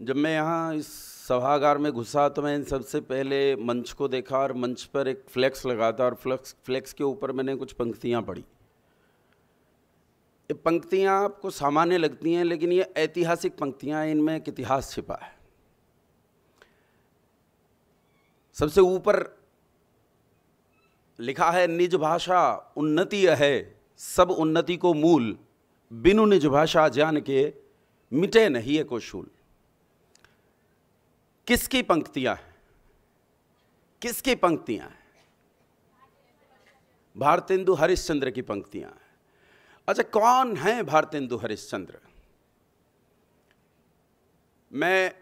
जब मैं यहाँ इस सभागार में घुसा तो मैंने सबसे पहले मंच को देखा और मंच पर एक फ्लैक्स लगा था और फ्लैक्स के ऊपर मैंने कुछ पंक्तियाँ पढ़ी। ये पंक्तियाँ आपको सामान्य लगती हैं, लेकिन ये ऐतिहासिक पंक्तियाँ, इनमें एक इतिहास छिपा है। सबसे ऊपर लिखा है, निज भाषा उन्नति है, सब उन्नति को मूल, बिनु निज भाषा ज्ञान के मिटे नहीं एको शूल। किसकी पंक्तियां हैं? किसकी पंक्तियां हैं? भारतेंदु हरिश्चंद्र की पंक्तियां हैं। अच्छा, कौन है भारतेंदु हरिश्चंद्र? मैं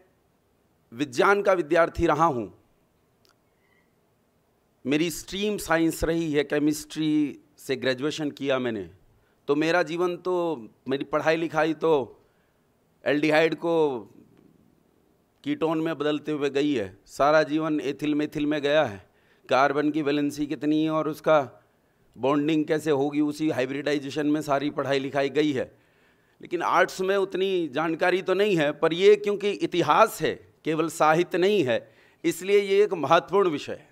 विज्ञान का विद्यार्थी रहा हूं, मेरी स्ट्रीम साइंस रही है, केमिस्ट्री से ग्रेजुएशन किया मैंने। तो मेरा जीवन तो, मेरी पढ़ाई लिखाई तो एल्डिहाइड को कीटोन में बदलते हुए गई है। सारा जीवन एथिल मेथिल में गया है। कार्बन की वैलेंसी कितनी है और उसका बॉन्डिंग कैसे होगी, उसी हाइब्रिडाइजेशन में सारी पढ़ाई लिखाई गई है। लेकिन आर्ट्स में उतनी जानकारी तो नहीं है, पर ये क्योंकि इतिहास है, केवल साहित्य नहीं है, इसलिए ये एक महत्वपूर्ण विषय है।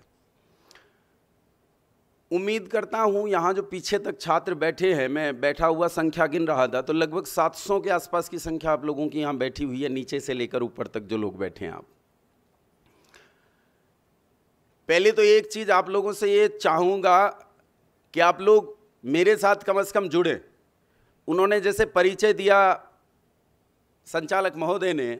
उम्मीद करता हूँ यहाँ जो पीछे तक छात्र बैठे हैं, मैं बैठा हुआ संख्या गिन रहा था तो लगभग 700 के आसपास की संख्या आप लोगों की यहाँ बैठी हुई है, नीचे से लेकर ऊपर तक जो लोग बैठे हैं आप। पहले तो एक चीज़ आप लोगों से ये चाहूँगा कि आप लोग मेरे साथ कम से कम जुड़े। उन्होंने जैसे परिचय दिया संचालक महोदय ने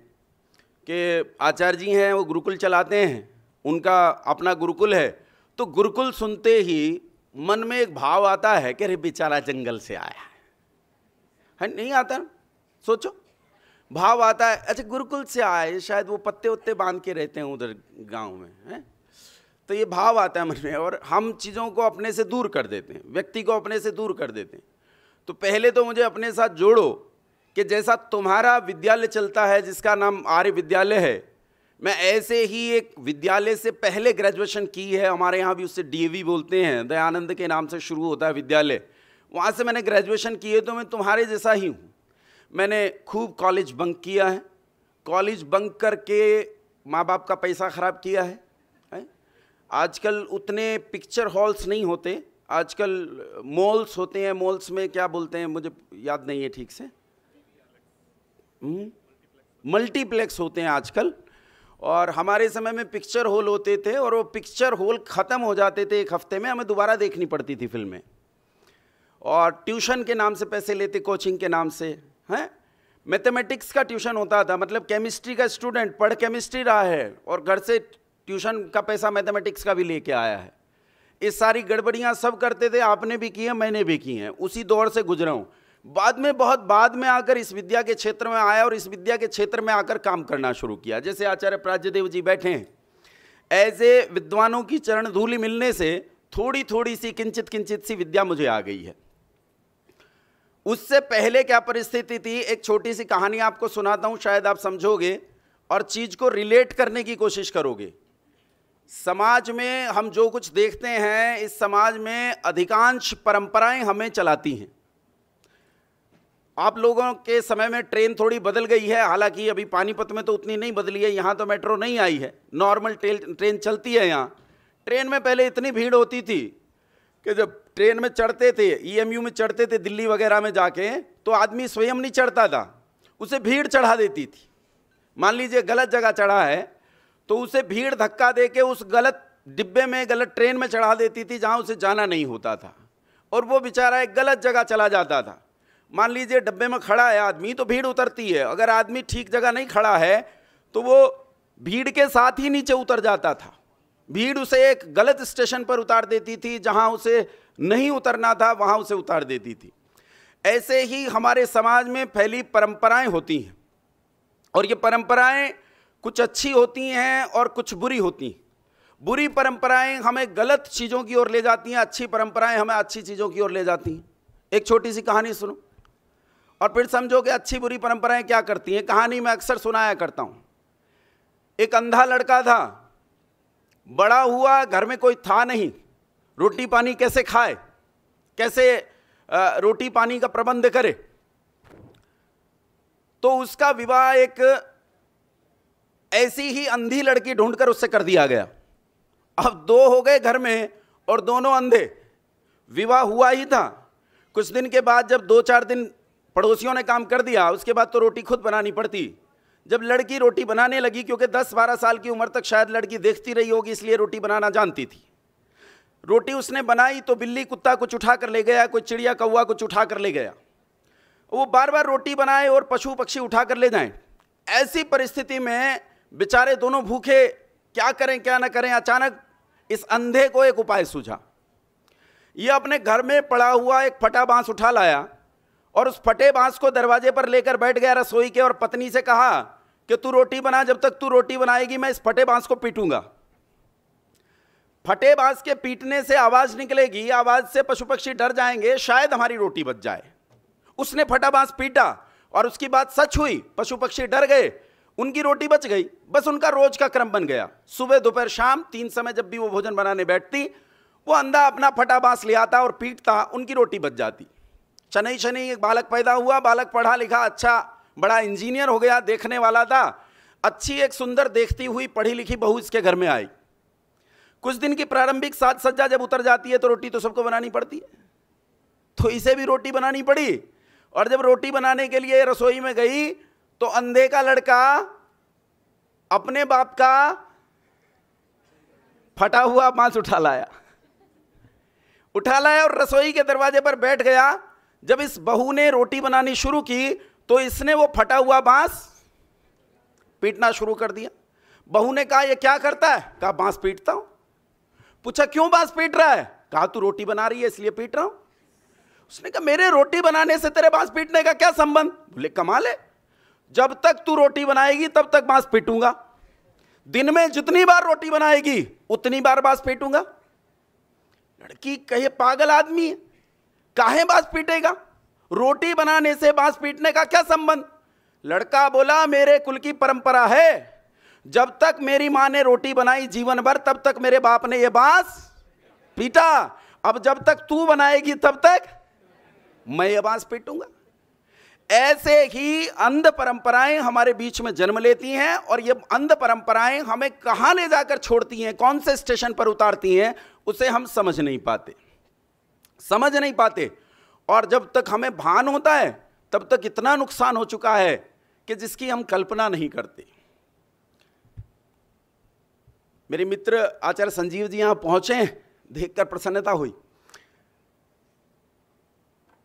कि आचार्य जी हैं, वो गुरुकुल चलाते हैं, उनका अपना गुरुकुल है। तो गुरुकुल सुनते ही मन में एक भाव आता है कि अरे बेचारा जंगल से आया है, नहीं आता? सोचो, भाव आता है, अच्छा गुरुकुल से आए, शायद वो पत्ते उत्ते बांध के रहते हैं उधर गांव में, है? तो ये भाव आता है मन में, और हम चीज़ों को अपने से दूर कर देते हैं, व्यक्ति को अपने से दूर कर देते हैं। तो पहले तो मुझे अपने साथ जोड़ो कि जैसा तुम्हारा विद्यालय चलता है जिसका नाम आर्य विद्यालय है, मैं ऐसे ही एक विद्यालय से पहले ग्रेजुएशन की है। हमारे यहाँ भी उससे डीएवी बोलते हैं, दयानंद के नाम से शुरू होता है विद्यालय। वहाँ से मैंने ग्रेजुएशन की है, तो मैं तुम्हारे जैसा ही हूँ। मैंने खूब कॉलेज बंक किया है, कॉलेज बंक करके माँ बाप का पैसा ख़राब किया है। आजकल उतने पिक्चर हॉल्स नहीं होते, आजकल मॉल्स होते हैं। मॉल्स में क्या बोलते हैं मुझे याद नहीं है ठीक से, मल्टीप्लेक्स होते हैं आजकल। और हमारे समय में पिक्चर हॉल होते थे, और वो पिक्चर हॉल ख़त्म हो जाते थे एक हफ्ते में, हमें दोबारा देखनी पड़ती थी फिल्में। और ट्यूशन के नाम से पैसे लेते, कोचिंग के नाम से, हैं? मैथमेटिक्स का ट्यूशन होता था, मतलब केमिस्ट्री का स्टूडेंट पढ़ केमिस्ट्री रहा है और घर से ट्यूशन का पैसा मैथमेटिक्स का भी लेके आया है। इस सारी गड़बड़ियाँ सब करते थे, आपने भी की है, मैंने भी की हैं, उसी दौर से गुजरा हूँ। बाद में, बहुत बाद में आकर इस विद्या के क्षेत्र में आया और इस विद्या के क्षेत्र में आकर काम करना शुरू किया। जैसे आचार्य प्राज्यदेव जी बैठे हैं, ऐसे विद्वानों की चरण धूलि मिलने से थोड़ी थोड़ी सी किंचित सी विद्या मुझे आ गई है। उससे पहले क्या परिस्थिति थी, एक छोटी सी कहानी आपको सुनाता हूं, शायद आप समझोगे और चीज को रिलेट करने की कोशिश करोगे। समाज में हम जो कुछ देखते हैं, इस समाज में अधिकांश परंपराएं हमें चलाती हैं। आप लोगों के समय में ट्रेन थोड़ी बदल गई है, हालांकि अभी पानीपत में तो उतनी नहीं बदली है, यहाँ तो मेट्रो नहीं आई है, नॉर्मल ट्रेन चलती है यहाँ। ट्रेन में पहले इतनी भीड़ होती थी कि जब ट्रेन में चढ़ते थे, ईएमयू में चढ़ते थे दिल्ली वगैरह में जाके, तो आदमी स्वयं नहीं चढ़ता था, उसे भीड़ चढ़ा देती थी। मान लीजिए गलत जगह चढ़ा है तो उसे भीड़ धक्का दे के उस गलत डिब्बे में, गलत ट्रेन में चढ़ा देती थी जहाँ उसे जाना नहीं होता था, और वो बेचारा एक गलत जगह चला जाता था। मान लीजिए डब्बे में खड़ा है आदमी, तो भीड़ उतरती है, अगर आदमी ठीक जगह नहीं खड़ा है तो वो भीड़ के साथ ही नीचे उतर जाता था। भीड़ उसे एक गलत स्टेशन पर उतार देती थी, जहां उसे नहीं उतरना था वहां उसे उतार देती थी। ऐसे ही हमारे समाज में फैली परंपराएं होती हैं, और ये परंपराएं कुछ अच्छी होती हैं और कुछ बुरी होती हैं। बुरी परंपराएं हमें गलत चीज़ों की ओर ले जाती हैं, अच्छी परंपराएं हमें अच्छी चीज़ों की ओर ले जाती हैं। एक छोटी सी कहानी सुनो और फिर समझो कि अच्छी बुरी परंपराएं क्या करती हैं। कहानी मैं अक्सर सुनाया करता हूं। एक अंधा लड़का था, बड़ा हुआ, घर में कोई था नहीं, रोटी पानी कैसे खाए, कैसे रोटी पानी का प्रबंध करे। तो उसका विवाह एक ऐसी ही अंधी लड़की ढूंढकर उससे कर दिया गया। अब 2 हो गए घर में और दोनों अंधे। विवाह हुआ ही था, कुछ दिन के बाद जब 2-4 दिन पड़ोसियों ने काम कर दिया, उसके बाद तो रोटी खुद बनानी पड़ती। जब लड़की रोटी बनाने लगी, क्योंकि 10-12 साल की उम्र तक शायद लड़की देखती रही होगी, इसलिए रोटी बनाना जानती थी। रोटी उसने बनाई तो बिल्ली कुत्ता कुछ उठा कर ले गया, कोई चिड़िया कौवा कुछ उठा कर ले गया। वो बार बार रोटी बनाए और पशु पक्षी उठा कर ले जाएं। ऐसी परिस्थिति में बेचारे दोनों भूखे, क्या करें क्या ना करें। अचानक इस अंधे को एक उपाय सूझा। ये अपने घर में पड़ा हुआ एक फटा बांस उठा लाया और उस फटे बांस को दरवाजे पर लेकर बैठ गया रसोई के, और पत्नी से कहा कि तू रोटी बना, जब तक तू रोटी बनाएगी मैं इस फटे बांस को पीटूंगा। फटे बांस के पीटने से आवाज निकलेगी, आवाज से पशु पक्षी डर जाएंगे, शायद हमारी रोटी बच जाए। उसने फटा बांस पीटा और उसकी बात सच हुई, पशु पक्षी डर गए, उनकी रोटी बच गई। बस उनका रोज का क्रम बन गया, सुबह दोपहर शाम 3 समय जब भी वो भोजन बनाने बैठती, वो अंधा अपना फटा बांस ले आता और पीटता, उनकी रोटी बच जाती। शनि शनि एक बालक पैदा हुआ। बालक पढ़ा लिखा, अच्छा बड़ा इंजीनियर हो गया, देखने वाला था। अच्छी एक सुंदर देखती हुई पढ़ी लिखी बहू इसके घर में आई। कुछ दिन की प्रारंभिक साज सज्जा जब उतर जाती है तो रोटी तो सबको बनानी पड़ती है, तो इसे भी रोटी बनानी पड़ी। और जब रोटी बनाने के लिए रसोई में गई तो अंधे का लड़का अपने बाप का फटा हुआ बांस उठा लाया और रसोई के दरवाजे पर बैठ गया। जब इस बहू ने रोटी बनानी शुरू की तो इसने वो फटा हुआ बांस पीटना शुरू कर दिया। बहू ने कहा ये क्या करता है? कहा बांस पीटता हूं। पूछा क्यों बांस पीट रहा है? कहा तू रोटी बना रही है इसलिए पीट रहा हूं। उसने कहा मेरे रोटी बनाने से तेरे बांस पीटने का क्या संबंध? बोले कमाल है, जब तक तू रोटी बनाएगी तब तक बांस पीटूंगा, दिन में जितनी बार रोटी बनाएगी उतनी बार बांस पीटूंगा। लड़की कहे पागल आदमी है, काहे बांस पीटेगा? रोटी बनाने से बांस पीटने का क्या संबंध? लड़का बोला मेरे कुल की परंपरा है, जब तक मेरी मां ने रोटी बनाई जीवन भर तब तक मेरे बाप ने यह बांस पीटा। अब जब तक तू बनाएगी तब तक मैं ये बांस पीटूंगा। ऐसे ही अंध परंपराएं हमारे बीच में जन्म लेती हैं और ये अंध परंपराएं हमें कहां ले जाकर छोड़ती हैं, कौन से स्टेशन पर उतारती हैं, उसे हम समझ नहीं पाते। और जब तक हमें भान होता है तब तक इतना नुकसान हो चुका है कि जिसकी हम कल्पना नहीं करते। मेरे मित्र आचार्य संजीव जी यहां पहुंचे, देखकर प्रसन्नता हुई।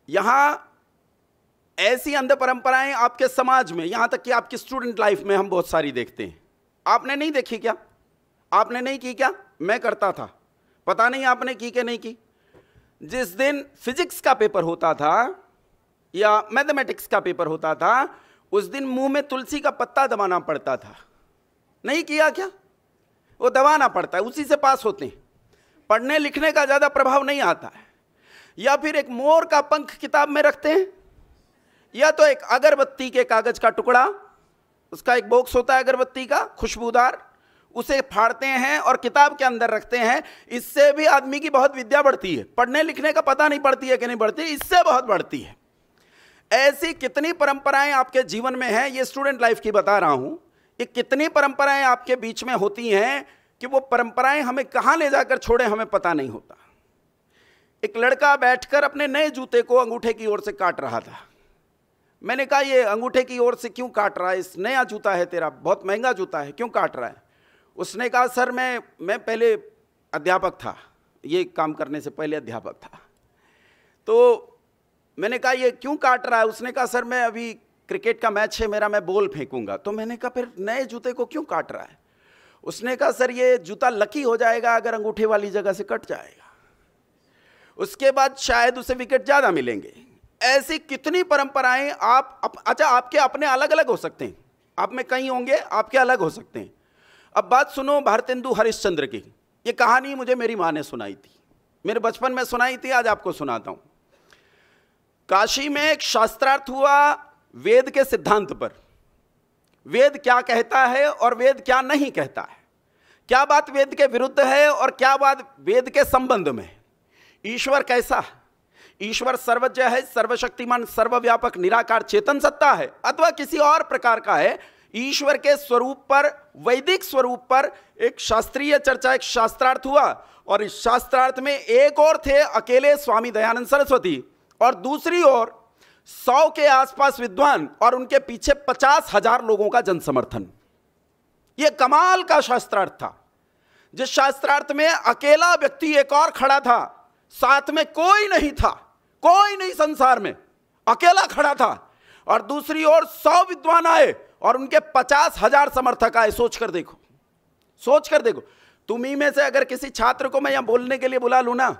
यहां ऐसी अंध परंपराएं आपके समाज में, यहां तक कि आपकी स्टूडेंट लाइफ में हम बहुत सारी देखते हैं। आपने नहीं देखी क्या? आपने नहीं की क्या? मैं करता था, पता नहीं आपने की कि नहीं की। जिस दिन फिजिक्स का पेपर होता था या मैथमेटिक्स का पेपर होता था, उस दिन मुंह में तुलसी का पत्ता दबाना पड़ता था। नहीं किया क्या? वो दबाना पड़ता है, उसी से पास होते हैं। पढ़ने लिखने का ज्यादा प्रभाव नहीं आता है। या फिर एक मोर का पंख किताब में रखते हैं, या तो एक अगरबत्ती के कागज का टुकड़ा, उसका एक बॉक्स होता है अगरबत्ती का खुशबूदार, उसे फाड़ते हैं और किताब के अंदर रखते हैं। इससे भी आदमी की बहुत विद्या बढ़ती है। पढ़ने लिखने का पता नहीं पड़ती है कि नहीं बढ़ती, इससे बहुत बढ़ती है। ऐसी कितनी परंपराएं आपके जीवन में हैं, ये स्टूडेंट लाइफ की बता रहा हूं। ये कितनी परंपराएं आपके बीच में होती हैं कि वो परंपराएं हमें कहां ले जाकर छोड़े हमें पता नहीं होता। एक लड़का बैठकर अपने नए जूते को अंगूठे की ओर से काट रहा था। मैंने कहा ये अंगूठे की ओर से क्यों काट रहा है? इस नया जूता है तेरा, बहुत महंगा जूता है, क्यों काट रहा है? उसने कहा सर मैं पहले अध्यापक था, ये काम करने से पहले अध्यापक था। तो मैंने कहा ये क्यों काट रहा है? उसने कहा सर मैं अभी क्रिकेट का मैच है मेरा, मैं बॉल फेंकूंगा। तो मैंने कहा फिर नए जूते को क्यों काट रहा है? उसने कहा सर ये जूता लकी हो जाएगा अगर अंगूठे वाली जगह से कट जाएगा, उसके बाद शायद उसे विकेट ज्यादा मिलेंगे। ऐसी कितनी परंपराएं अच्छा आपके अपने अलग अलग हो सकते हैं, आप में कई होंगे, आपके अलग हो सकते हैं। अब बात सुनो भारतेंदु हरिश्चंद्र की। ये कहानी मुझे मेरी मां ने सुनाई थी, मेरे बचपन में सुनाई थी, आज आपको सुनाता हूं। काशी में एक शास्त्रार्थ हुआ वेद के सिद्धांत पर। वेद क्या कहता है और वेद क्या नहीं कहता है, क्या बात वेद के विरुद्ध है और क्या बात वेद के संबंध में। ईश्वर कैसा है? ईश्वर सर्वज्ञ है, सर्वशक्तिमान, सर्वव्यापक, निराकार चेतन सत्ता है, अथवा किसी और प्रकार का है, ईश्वर के स्वरूप पर, वैदिक स्वरूप पर एक शास्त्रीय चर्चा, एक शास्त्रार्थ हुआ। और इस शास्त्रार्थ में एक और थे अकेले स्वामी दयानंद सरस्वती, और दूसरी ओर 100 के आसपास विद्वान, और उनके पीछे 50,000 लोगों का जनसमर्थन। यह कमाल का शास्त्रार्थ था, जिस शास्त्रार्थ में अकेला व्यक्ति एक और खड़ा था, साथ में कोई नहीं था, कोई नहीं संसार में, अकेला खड़ा था। और दूसरी ओर 100 विद्वान आए और उनके 50,000 समर्थक आए। सोच कर देखो, सोच कर देखो। तुम्ही में से अगर किसी छात्र को मैं यहां बोलने के लिए बुला लूं ना,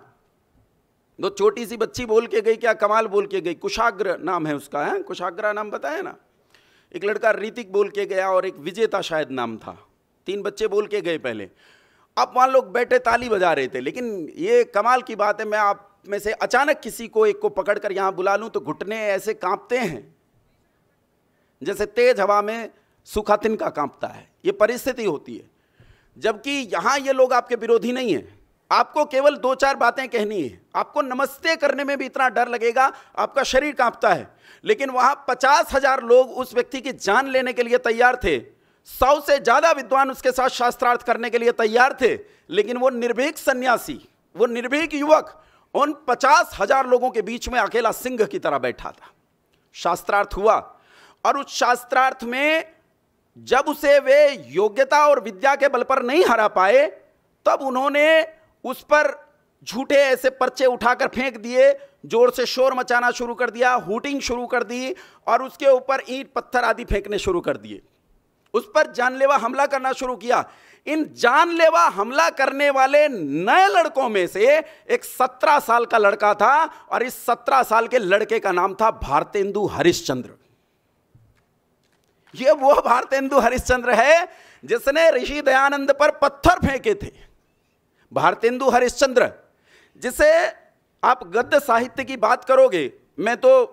तो छोटी सी बच्ची बोल के गई, क्या कमाल बोल के गई, कुशाग्र नाम है उसका, है कुशाग्र नाम बताया ना। एक लड़का ऋतिक बोल के गया और एक विजेता शायद नाम था। 3 बच्चे बोल के गए पहले। अब वहां लोग बैठे ताली बजा रहे थे। लेकिन ये कमाल की बात है, मैं आप में से अचानक किसी को एक को पकड़कर यहां बुला लूं तो घुटने ऐसे कांपते हैं जैसे तेज हवा में सूखा तिनका कांपता है। ये परिस्थिति होती है। जबकि यहां ये लोग आपके विरोधी नहीं है, आपको केवल 2-4 बातें कहनी है। आपको नमस्ते करने में भी इतना डर लगेगा, आपका शरीर कांपता है। लेकिन वहां 50,000 लोग उस व्यक्ति की जान लेने के लिए तैयार थे। 100 से ज्यादा विद्वान उसके साथ शास्त्रार्थ करने के लिए तैयार थे। लेकिन वो निर्भीक सन्यासी, वो निर्भीक युवक उन 50,000 लोगों के बीच में अकेला सिंह की तरह बैठा था। शास्त्रार्थ हुआ, और उस शास्त्रार्थ में जब उसे वे योग्यता और विद्या के बल पर नहीं हरा पाए, तब उन्होंने उस पर झूठे ऐसे पर्चे उठाकर फेंक दिए, जोर से शोर मचाना शुरू कर दिया, हूटिंग शुरू कर दी, और उसके ऊपर ईंट पत्थर आदि फेंकने शुरू कर दिए। उस पर जानलेवा हमला करना शुरू किया। इन जानलेवा हमला करने वाले नए लड़कों में से एक 17 साल का लड़का था, और इस 17 साल के लड़के का नाम था भारतेंदु हरिश्चंद्र। ये वो भारतेंदु हरिश्चंद्र है जिसने ऋषि दयानंद पर पत्थर फेंके थे। भारतेंदु हरिश्चंद्र, जिसे आप गद्य साहित्य की बात करोगे, मैं तो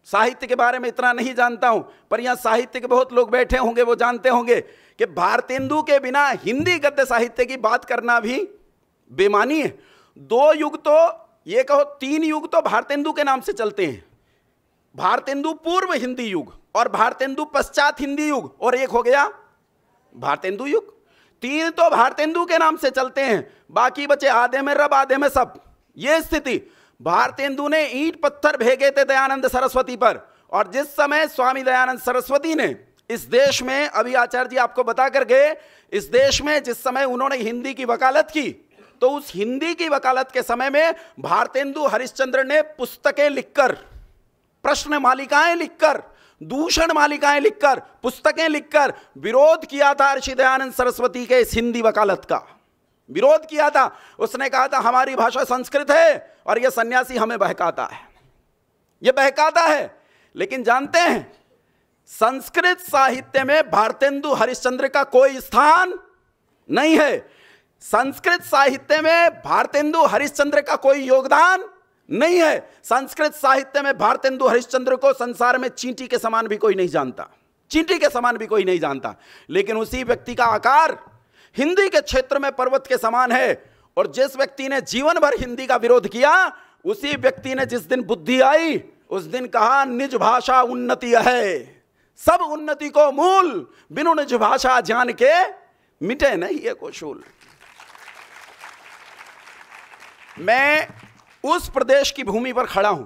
साहित्य के बारे में इतना नहीं जानता हूं, पर यहां साहित्य के बहुत लोग बैठे होंगे, वो जानते होंगे कि भारतेंदु के बिना हिंदी गद्य साहित्य की बात करना भी बेमानी है। 2 युग तो, ये कहो 3 युग तो भारतेंदु के नाम से चलते हैं। भारतेंदु पूर्व हिंदी युग, और भारतेंदु पश्चात हिंदी युग, और एक हो गया भारतेंदु युग। 3 तो भारतेंदु के नाम से चलते हैं, बाकी बचे आधे में रब आधे में सब। ये स्थिति, भारतेंदु ने ईंट पत्थर भेजे थे दयानंद सरस्वती पर। और जिस समय स्वामी दयानंद सरस्वती ने इस देश में, अभी आचार्य जी आपको बता कर गए, इस देश में जिस समय उन्होंने हिंदी की वकालत की, तो उस हिंदी की वकालत के समय में भारतेंदु हरिश्चंद्र ने पुस्तकें लिखकर, प्रश्न मालिकाएं लिखकर, दूषण मालिकाएं लिखकर, पुस्तकें लिखकर विरोध किया था ऋषि दयानंद सरस्वती के इस हिंदी वकालत का। विरोध किया था। उसने कहा था हमारी भाषा संस्कृत है और यह सन्यासी हमें बहकाता है, यह बहकाता है। लेकिन जानते हैं, संस्कृत साहित्य में भारतेंदु हरिश्चंद्र का कोई स्थान नहीं है। संस्कृत साहित्य में भारतेंदु हरिश्चंद्र का कोई योगदान नहीं है। संस्कृत साहित्य में भारतेंदु हरिश्चंद्र को संसार में चींटी के समान भी कोई नहीं जानता, चींटी के समान भी कोई नहीं जानता। लेकिन उसी व्यक्ति का आकार हिंदी के क्षेत्र में पर्वत के समान है। और जिस व्यक्ति ने जीवन भर हिंदी का विरोध किया, उसी व्यक्ति ने जिस दिन बुद्धि आई, उस दिन कहा निज भाषा उन्नति है, सब उन्नति को मूल, बिनु निज भाषा जान के मिटे नहीं ये को शूल। मैं उस प्रदेश की भूमि पर खड़ा हूं।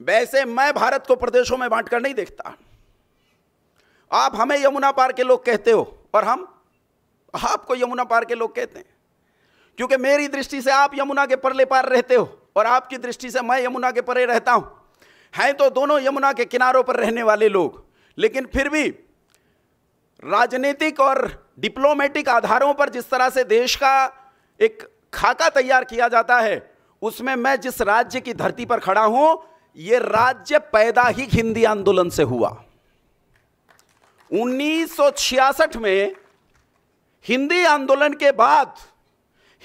वैसे मैं भारत को प्रदेशों में बांटकर नहीं देखता। आप हमें यमुना पार के लोग कहते हो और हम आपको यमुना पार के लोग कहते हैं, क्योंकि मेरी दृष्टि से आप यमुना के परले पार रहते हो और आपकी दृष्टि से मैं यमुना के परे रहता हूं। हैं तो दोनों यमुना के किनारों पर रहने वाले लोग, लेकिन फिर भी राजनीतिक और डिप्लोमेटिक आधारों पर जिस तरह से देश का एक खाका तैयार किया जाता है, उसमें मैं जिस राज्य की धरती पर खड़ा हूं, यह राज्य पैदा ही हिंदी आंदोलन से हुआ। 1966 में हिंदी आंदोलन के बाद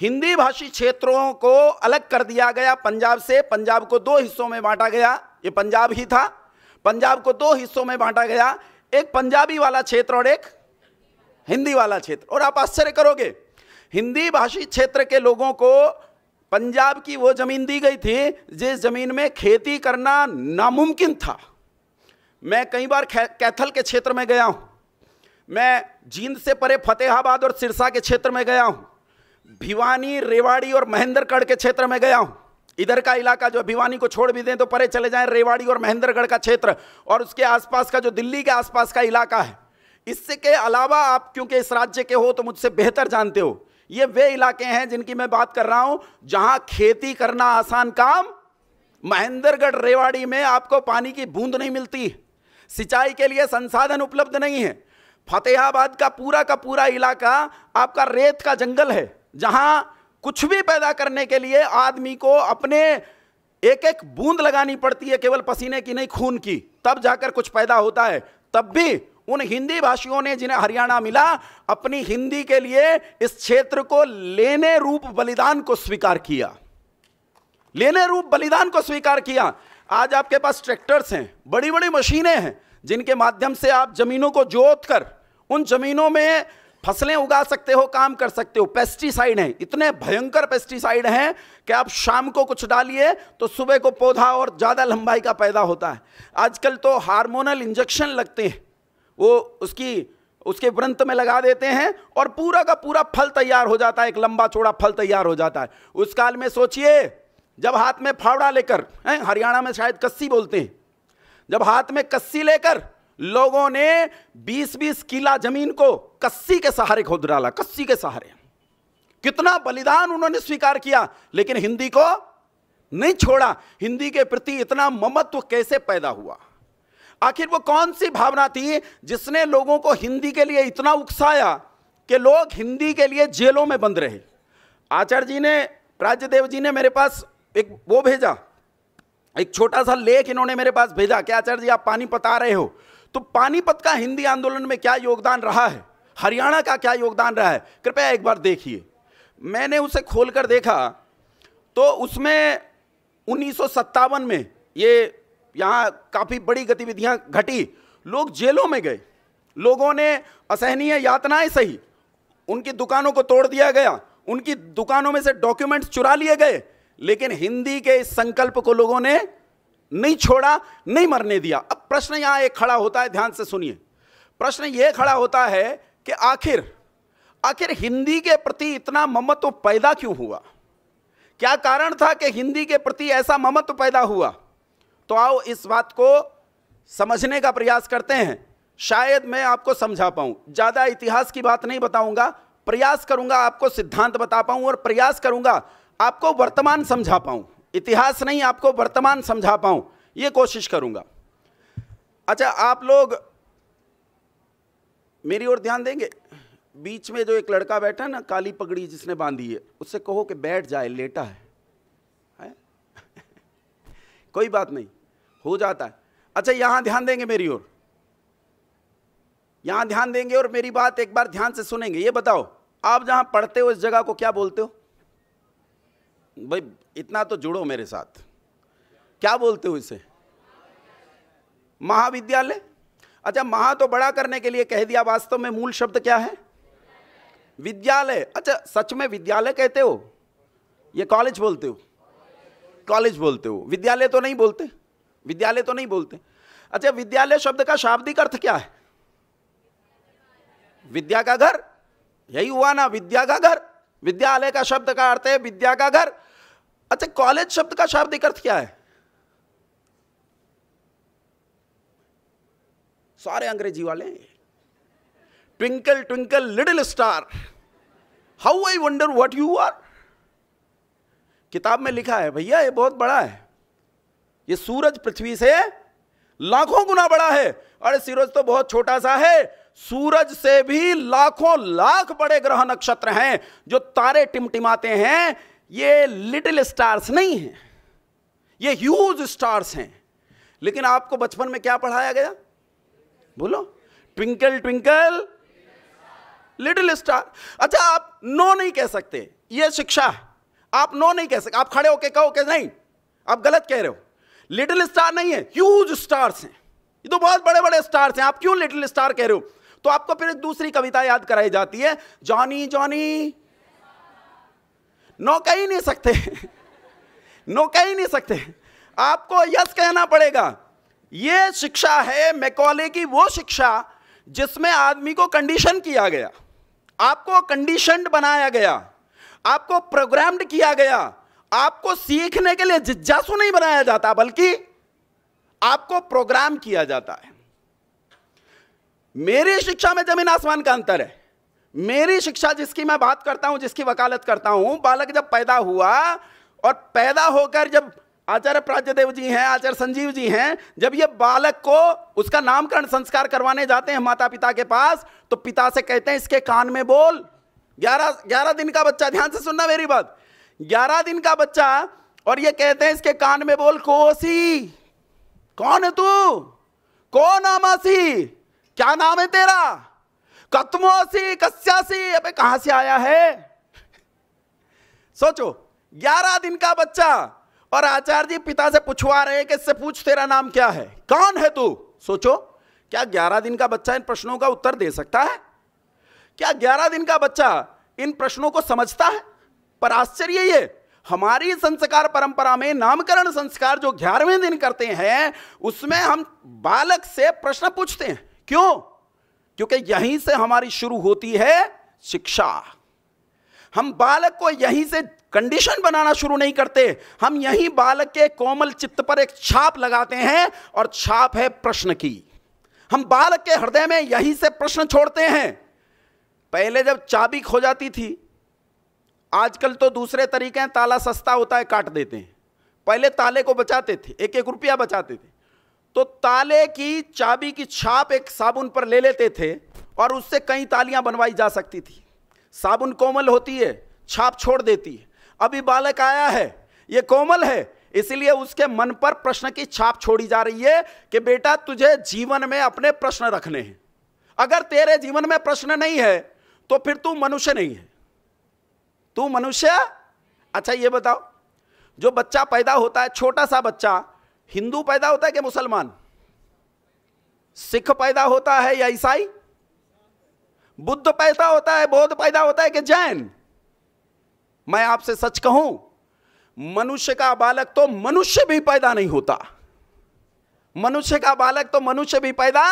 हिंदी भाषी क्षेत्रों को अलग कर दिया गया पंजाब से। पंजाब को 2 हिस्सों में बांटा गया, ये पंजाब ही था। पंजाब को 2 हिस्सों में बांटा गया, एक पंजाबी वाला क्षेत्र और एक हिंदी वाला क्षेत्र। और आप आश्चर्य करोगे, हिंदी भाषी क्षेत्र के लोगों को पंजाब की वो जमीन दी गई थी जिस जमीन में खेती करना नामुमकिन था। मैं कई बार कैथल के क्षेत्र में गया हूं, मैं जींद से परे फतेहाबाद और सिरसा के क्षेत्र में गया हूं, भिवानी, रेवाड़ी और महेंद्रगढ़ के क्षेत्र में गया हूं। इधर का इलाका जो भिवानी को छोड़ भी दें तो परे चले जाएं, रेवाड़ी और महेंद्रगढ़ का क्षेत्र और उसके आसपास का जो दिल्ली के आसपास का इलाका है। इससे के अलावा आप क्योंकि इस राज्य के हो तो मुझसे बेहतर जानते हो, ये वे इलाके हैं जिनकी मैं बात कर रहा हूं जहां खेती करना आसान काम। महेंद्रगढ़, रेवाड़ी में आपको पानी की बूंद नहीं मिलती, सिंचाई के लिए संसाधन उपलब्ध नहीं है। फतेहाबाद का पूरा इलाका आपका रेत का जंगल है, जहां कुछ भी पैदा करने के लिए आदमी को अपने एक एक बूंद लगानी पड़ती है, केवल पसीने की नहीं, खून की, तब जाकर कुछ पैदा होता है। तब भी उन हिंदी भाषियों ने जिन्हें हरियाणा मिला, अपनी हिंदी के लिए इस क्षेत्र को लेने रूप बलिदान को स्वीकार किया, लेने रूप बलिदान को स्वीकार किया। आज आपके पास ट्रैक्टर्स हैं, बड़ी बड़ी मशीनें हैं, जिनके माध्यम से आप जमीनों को जोत कर उन जमीनों में फसलें उगा सकते हो, काम कर सकते हो। पेस्टिसाइड हैं, इतने भयंकर पेस्टिसाइड हैं कि आप शाम को कुछ डालिए तो सुबह को पौधा और ज्यादा लंबाई का पैदा होता है। आजकल तो हार्मोनल इंजेक्शन लगते हैं, वो उसके व्रंत में लगा देते हैं और पूरा का पूरा फल तैयार हो जाता है, एक लंबा चौड़ा फल तैयार हो जाता है। उस काल में सोचिए, जब हाथ में फावड़ा लेकर, हरियाणा में शायद कस्सी बोलते हैं, जब हाथ में कस्सी लेकर लोगों ने 20-20 किला जमीन को कस्सी के सहारे खोद डाला, कस्सी के सहारे। कितना बलिदान उन्होंने स्वीकार किया, लेकिन हिंदी को नहीं छोड़ा। हिंदी के प्रति इतना ममत्व कैसे पैदा हुआ? आखिर वो कौन सी भावना थी जिसने लोगों को हिंदी के लिए इतना उकसाया कि लोग हिंदी के लिए जेलों में बंद रहे? आचार्य जी ने, प्राज्यदेव जी ने मेरे पास एक वो भेजा, एक छोटा सा लेख इन्होंने मेरे पास भेजा कि आचार्य जी आप पानीपत आ रहे हो, तो पानीपत का हिंदी आंदोलन में क्या योगदान रहा है, हरियाणा का क्या योगदान रहा है, कृपया एक बार देखिए। मैंने उसे खोलकर देखा तो उसमें 1957 में ये यहाँ काफ़ी बड़ी गतिविधियाँ घटी, लोग जेलों में गए, लोगों ने असहनीय यातनाएं सही, उनकी दुकानों को तोड़ दिया गया, उनकी दुकानों में से डॉक्यूमेंट्स चुरा लिए गए, लेकिन हिंदी के इस संकल्प को लोगों ने नहीं छोड़ा, नहीं मरने दिया। अब प्रश्न यहां एक खड़ा होता है, ध्यान से सुनिए। प्रश्न यह खड़ा होता है कि आखिर हिंदी के प्रति इतना ममत्व पैदा क्यों हुआ? क्या कारण था कि हिंदी के प्रति ऐसा ममत्व पैदा हुआ? तो आओ इस बात को समझने का प्रयास करते हैं। शायद मैं आपको समझा पाऊं, ज्यादा इतिहास की बात नहीं बताऊंगा, प्रयास करूंगा आपको सिद्धांत बता पाऊं और प्रयास करूंगा आपको वर्तमान समझा पाऊं। इतिहास नहीं, आपको वर्तमान समझा पाऊं, यह कोशिश करूंगा। अच्छा, आप लोग मेरी ओर ध्यान देंगे। बीच में जो एक लड़का बैठा ना, काली पगड़ी जिसने बांधी है, उससे कहो कि बैठ जाए, लेटा है? कोई बात नहीं, हो जाता है। अच्छा, यहां ध्यान देंगे मेरी ओर, यहां ध्यान देंगे और मेरी बात एक बार ध्यान से सुनेंगे। ये बताओ, आप जहां पढ़ते हो इस जगह को क्या बोलते हो? भाई इतना तो जुड़ो मेरे साथ, क्या बोलते हो इसे? महाविद्यालय। अच्छा, महा तो बड़ा करने के लिए कह दिया, वास्तव में मूल शब्द क्या है? विद्यालय। अच्छा, सच में विद्यालय कहते हो? ये कॉलेज बोलते हो? कॉलेज बोलते हो, विद्यालय तो नहीं बोलते? विद्यालय तो नहीं बोलते। अच्छा, विद्यालय शब्द का शाब्दिक अर्थ क्या है? विद्या का घर, यही हुआ ना, विद्या का घर। विद्यालय का शब्द का अर्थ है विद्या का घर। अच्छा, कॉलेज शब्द का शाब्दिक अर्थ क्या है? सारे अंग्रेजी वाले। Twinkle twinkle little star, how I wonder what you are. किताब में लिखा है भैया, ये बहुत बड़ा है, ये सूरज पृथ्वी से लाखों गुना बड़ा है। अरे सूरज तो बहुत छोटा सा है, सूरज से भी लाखों लाख बड़े ग्रह नक्षत्र हैं, जो तारे टिमटिमाते हैं, ये लिटिल स्टार्स नहीं हैं, ये ह्यूज स्टार्स हैं। लेकिन आपको बचपन में क्या पढ़ाया गया? बोलो, ट्विंकल ट्विंकल लिटिल स्टार। अच्छा, आप नो नहीं कह सकते, ये शिक्षा है, आप नो नहीं कह सकते। आप खड़े होके कहो कि नहीं, आप गलत कह रहे हो, लिटिल स्टार नहीं है, ह्यूज स्टार्स हैं, ये तो बहुत बड़े बड़े स्टार्स हैं, आप क्यों लिटिल स्टार कह रहे हो? तो आपको फिर एक दूसरी कविता याद कराई जाती है, जॉनी जॉनी। नो कह ही नहीं सकते, नो कह ही नहीं सकते, आपको यस कहना पड़ेगा। ये शिक्षा है मैकॉले की, वो शिक्षा जिसमें आदमी को कंडीशन किया गया, आपको कंडीशनड बनाया गया, आपको प्रोग्राम्ड किया गया। आपको सीखने के लिए जिज्ञासु नहीं बनाया जाता, बल्कि आपको प्रोग्राम किया जाता है। मेरी शिक्षा में जमीन आसमान का अंतर है। मेरी शिक्षा जिसकी मैं बात करता हूं, जिसकी वकालत करता हूं, बालक जब पैदा हुआ और पैदा होकर जब आचार्य प्राज्ञदेव जी हैं, आचार्य संजीव जी हैं, जब ये बालक को उसका नामकरण संस्कार करवाने जाते हैं माता पिता के पास, तो पिता से कहते हैं इसके कान में बोल। 11 दिन का बच्चा, ध्यान से सुनना मेरी बात, 11 दिन का बच्चा, और ये कहते हैं इसके कान में बोल कोसी। कौन है तू? कौन आमासी? क्या नाम है तेरा? कत्मोसी, कस्यासी। अबे कहां से आया है? सोचो, 11 दिन का बच्चा, और आचार्य जी पिता से पूछवा रहे हैं कि इससे पूछ तेरा नाम क्या है, कौन है तू? सोचो, क्या 11 दिन का बच्चा इन प्रश्नों का उत्तर दे सकता है? क्या 11 दिन का बच्चा इन प्रश्नों को समझता है? पर आश्चर्य ये, हमारी संस्कार परंपरा में नामकरण संस्कार जो 11वें दिन करते हैं, उसमें हम बालक से प्रश्न पूछते हैं। क्यों? क्योंकि यहीं से हमारी शुरू होती है शिक्षा। हम बालक को यहीं से कंडीशन बनाना शुरू नहीं करते, हम यहीं बालक के कोमल चित्त पर एक छाप लगाते हैं, और छाप है प्रश्न की। हम बालक के हृदय में यहीं से प्रश्न छोड़ते हैं। पहले जब चाबी खो जाती थी, आजकल तो दूसरे तरीके हैं, ताला सस्ता होता है काट देते हैं। पहले ताले को बचाते थे, 1-1 रुपया बचाते थे, तो ताले की चाबी की छाप एक साबुन पर ले लेते थे, और उससे कई तालियां बनवाई जा सकती थी। साबुन कोमल होती है, छाप छोड़ देती है। अभी बालक आया है, ये कोमल है, इसलिए उसके मन पर प्रश्न की छाप छोड़ी जा रही है कि बेटा तुझे जीवन में अपने प्रश्न रखने हैं। अगर तेरे जीवन में प्रश्न नहीं है तो फिर तू मनुष्य नहीं है। तू मनुष्य? अच्छा ये बताओ, जो बच्चा पैदा होता है, छोटा सा बच्चा, हिंदू पैदा होता है कि मुसलमान? सिख पैदा होता है या ईसाई? बुद्ध पैदा होता है, बौद्ध पैदा होता है कि जैन? मैं आपसे सच कहूं, मनुष्य का बालक तो मनुष्य भी पैदा नहीं होता। मनुष्य का बालक तो मनुष्य भी पैदा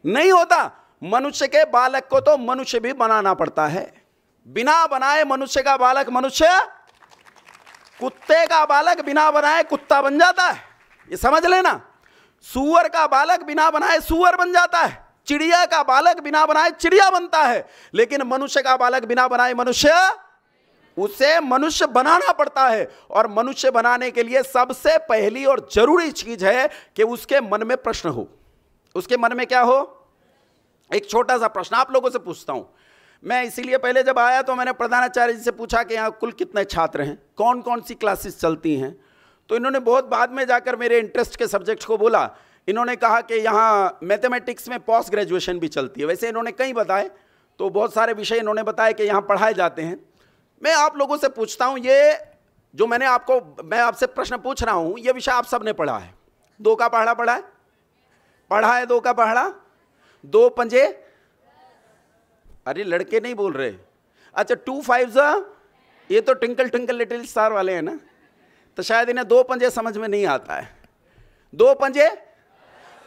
नहीं होता। मनुष्य के बालक को तो मनुष्य भी बनाना पड़ता है। बिना बनाए मनुष्य का बालक मनुष्य, कुत्ते का बालक बिना बनाए कुत्ता बन जाता है, ये समझ लेना। सूअर का बालक बिना बनाए सूअर बन जाता है, चिड़िया का बालक बिना बनाए चिड़िया बनता है, लेकिन मनुष्य का बालक बिना बनाए मनुष्य, उसे मनुष्य बनाना पड़ता है। और मनुष्य बनाने के लिए सबसे पहली और जरूरी चीज है कि उसके मन में प्रश्न हो। उसके मन में क्या हो? एक छोटा सा प्रश्न आप लोगों से पूछता हूं मैं, इसीलिए पहले जब आया तो मैंने प्रधानाचार्य जी से पूछा कि यहाँ कुल कितने छात्र हैं, कौन कौन सी क्लासेस चलती हैं। तो इन्होंने बहुत बाद में जाकर मेरे इंटरेस्ट के सब्जेक्ट को बोला। इन्होंने कहा कि यहाँ मैथमेटिक्स में पोस्ट ग्रेजुएशन भी चलती है। वैसे इन्होंने कई बताए, तो बहुत सारे विषय इन्होंने बताए कि यहाँ पढ़ाए जाते हैं। मैं आप लोगों से पूछता हूँ, ये जो मैं आपसे प्रश्न पूछ रहा हूँ, ये विषय आप सबने पढ़ा है। 2 का पहाड़ा पढ़ा है? पढ़ा है 2 का पहाड़ा? 2 पंजे, अरे लड़के नहीं बोल रहे। अच्छा 2 5 ये तो ट्विंकल ट्विंकल लिटिल स्टार वाले हैं ना, तो शायद इन्हें 2 पंजे समझ में नहीं आता है। 2 पंजे?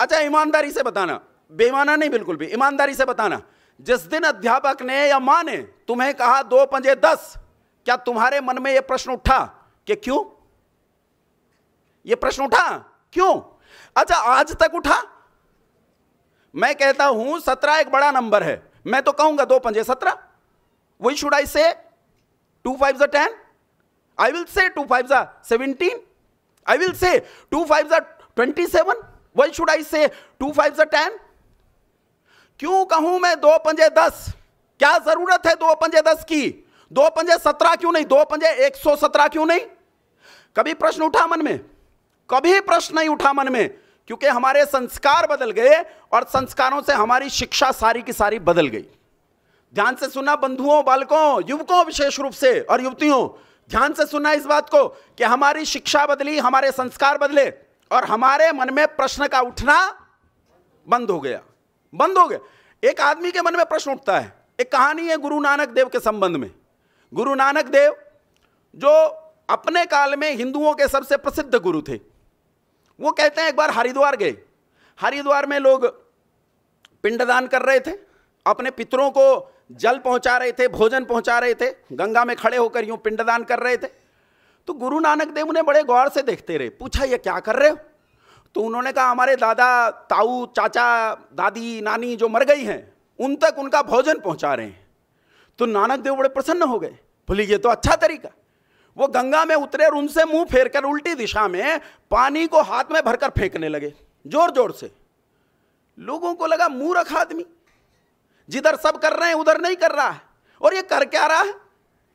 अच्छा ईमानदारी से बताना, बेईमाना नहीं, बिल्कुल भी ईमानदारी से बताना, जिस दिन अध्यापक ने या मां ने तुम्हें कहा 2 पंजे 10, क्या तुम्हारे मन में यह प्रश्न उठा कि क्यों? यह प्रश्न उठा क्यों? अच्छा आज तक उठा? मैं कहता हूं 17 एक बड़ा नंबर है, मैं तो कहूंगा 2 पंजे 17। वही शुड आई से 2 5 10? I will say 2 5 17. I will say 2 5 27. Why should I say 2 5 10? क्यों कहूं मैं 2 पंजे 10? क्या जरूरत है 2 पंजे 10 की? 2 पंजे 17 क्यों नहीं? 2 पंजे 117 क्यों नहीं? कभी प्रश्न उठा मन में? कभी प्रश्न नहीं उठा मन में, क्योंकि हमारे संस्कार बदल गए और संस्कारों से हमारी शिक्षा सारी की सारी बदल गई। ध्यान से सुनना बंधुओं, बालकों, युवकों विशेष रूप से और युवतियों, ध्यान से सुनना इस बात को कि हमारी शिक्षा बदली, हमारे संस्कार बदले और हमारे मन में प्रश्न का उठना बंद हो गया। बंद हो गया। एक आदमी के मन में प्रश्न उठता है। एक कहानी है गुरु नानक देव के संबंध में। गुरु नानक देव जो अपने काल में हिंदुओं के सबसे प्रसिद्ध गुरु थे, वो कहते हैं एक बार हरिद्वार गए हरिद्वार में लोग पिंडदान कर रहे थे, अपने पितरों को जल पहुंचा रहे थे, भोजन पहुंचा रहे थे, गंगा में खड़े होकर यूं पिंडदान कर रहे थे। तो गुरु नानक देव उन्हें बड़े गौर से देखते रहे। पूछा, ये क्या कर रहे हो? तो उन्होंने कहा, हमारे दादा, ताऊ, चाचा, दादी, नानी जो मर गई हैं, उन तक उनका भोजन पहुंचा रहे हैं। तो नानक देव बड़े प्रसन्न हो गए, बोले ये तो अच्छा तरीका। वो गंगा में उतरे और उनसे मुंह फेरकर उल्टी दिशा में पानी को हाथ में भरकर फेंकने लगे, जोर जोर से। लोगों को लगा मूर्ख आदमी, जिधर सब कर रहे हैं उधर नहीं कर रहा है, और ये कर क्या रहा है?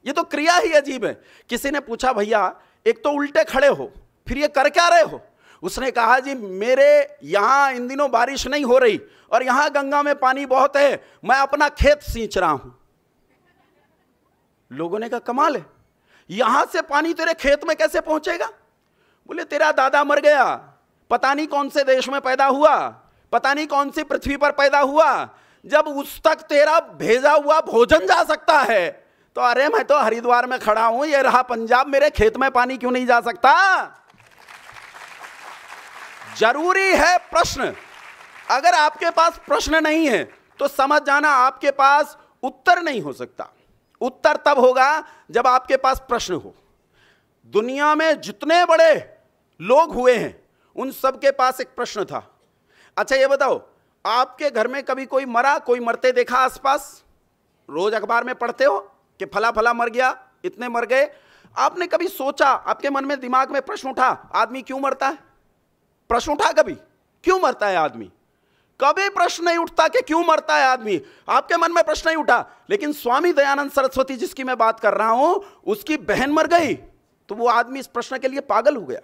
ये तो क्रिया ही अजीब है। किसी ने पूछा, भैया एक तो उल्टे खड़े हो, फिर ये कर क्या रहे हो? उसने कहा, जी मेरे यहां इन दिनों बारिश नहीं हो रही और यहां गंगा में पानी बहुत है, मैं अपना खेत सींच रहा हूं। लोगों ने कहा, कमाल है, यहां से पानी तेरे खेत में कैसे पहुंचेगा? बोले, तेरा दादा मर गया, पता नहीं कौन से देश में पैदा हुआ, पता नहीं कौन सी पृथ्वी पर पैदा हुआ, जब उस तक तेरा भेजा हुआ भोजन जा सकता है, तो अरे मैं तो हरिद्वार में खड़ा हूं, ये रहा पंजाब, मेरे खेत में पानी क्यों नहीं जा सकता? जरूरी है प्रश्न। अगर आपके पास प्रश्न नहीं है तो समझ जाना आपके पास उत्तर नहीं हो सकता। उत्तर तब होगा जब आपके पास प्रश्न हो। दुनिया में जितने बड़े लोग हुए हैं उन सबके पास एक प्रश्न था। अच्छा ये बताओ, आपके घर में कभी कोई मरा, कोई मरते देखा आसपास? रोज अखबार में पढ़ते हो कि फला फला मर गया, इतने मर गए। आपने कभी सोचा, आपके मन में दिमाग में प्रश्न उठा, आदमी क्यों मरता है? प्रश्न उठा कभी, क्यों मरता है आदमी? कभी प्रश्न नहीं उठता कि क्यों मरता है आदमी, आपके मन में प्रश्न नहीं उठा। लेकिन स्वामी दयानंद सरस्वती जिसकी मैं बात कर रहा हूं, उसकी बहन मर गई तो वो आदमी इस प्रश्न के लिए पागल हो गया।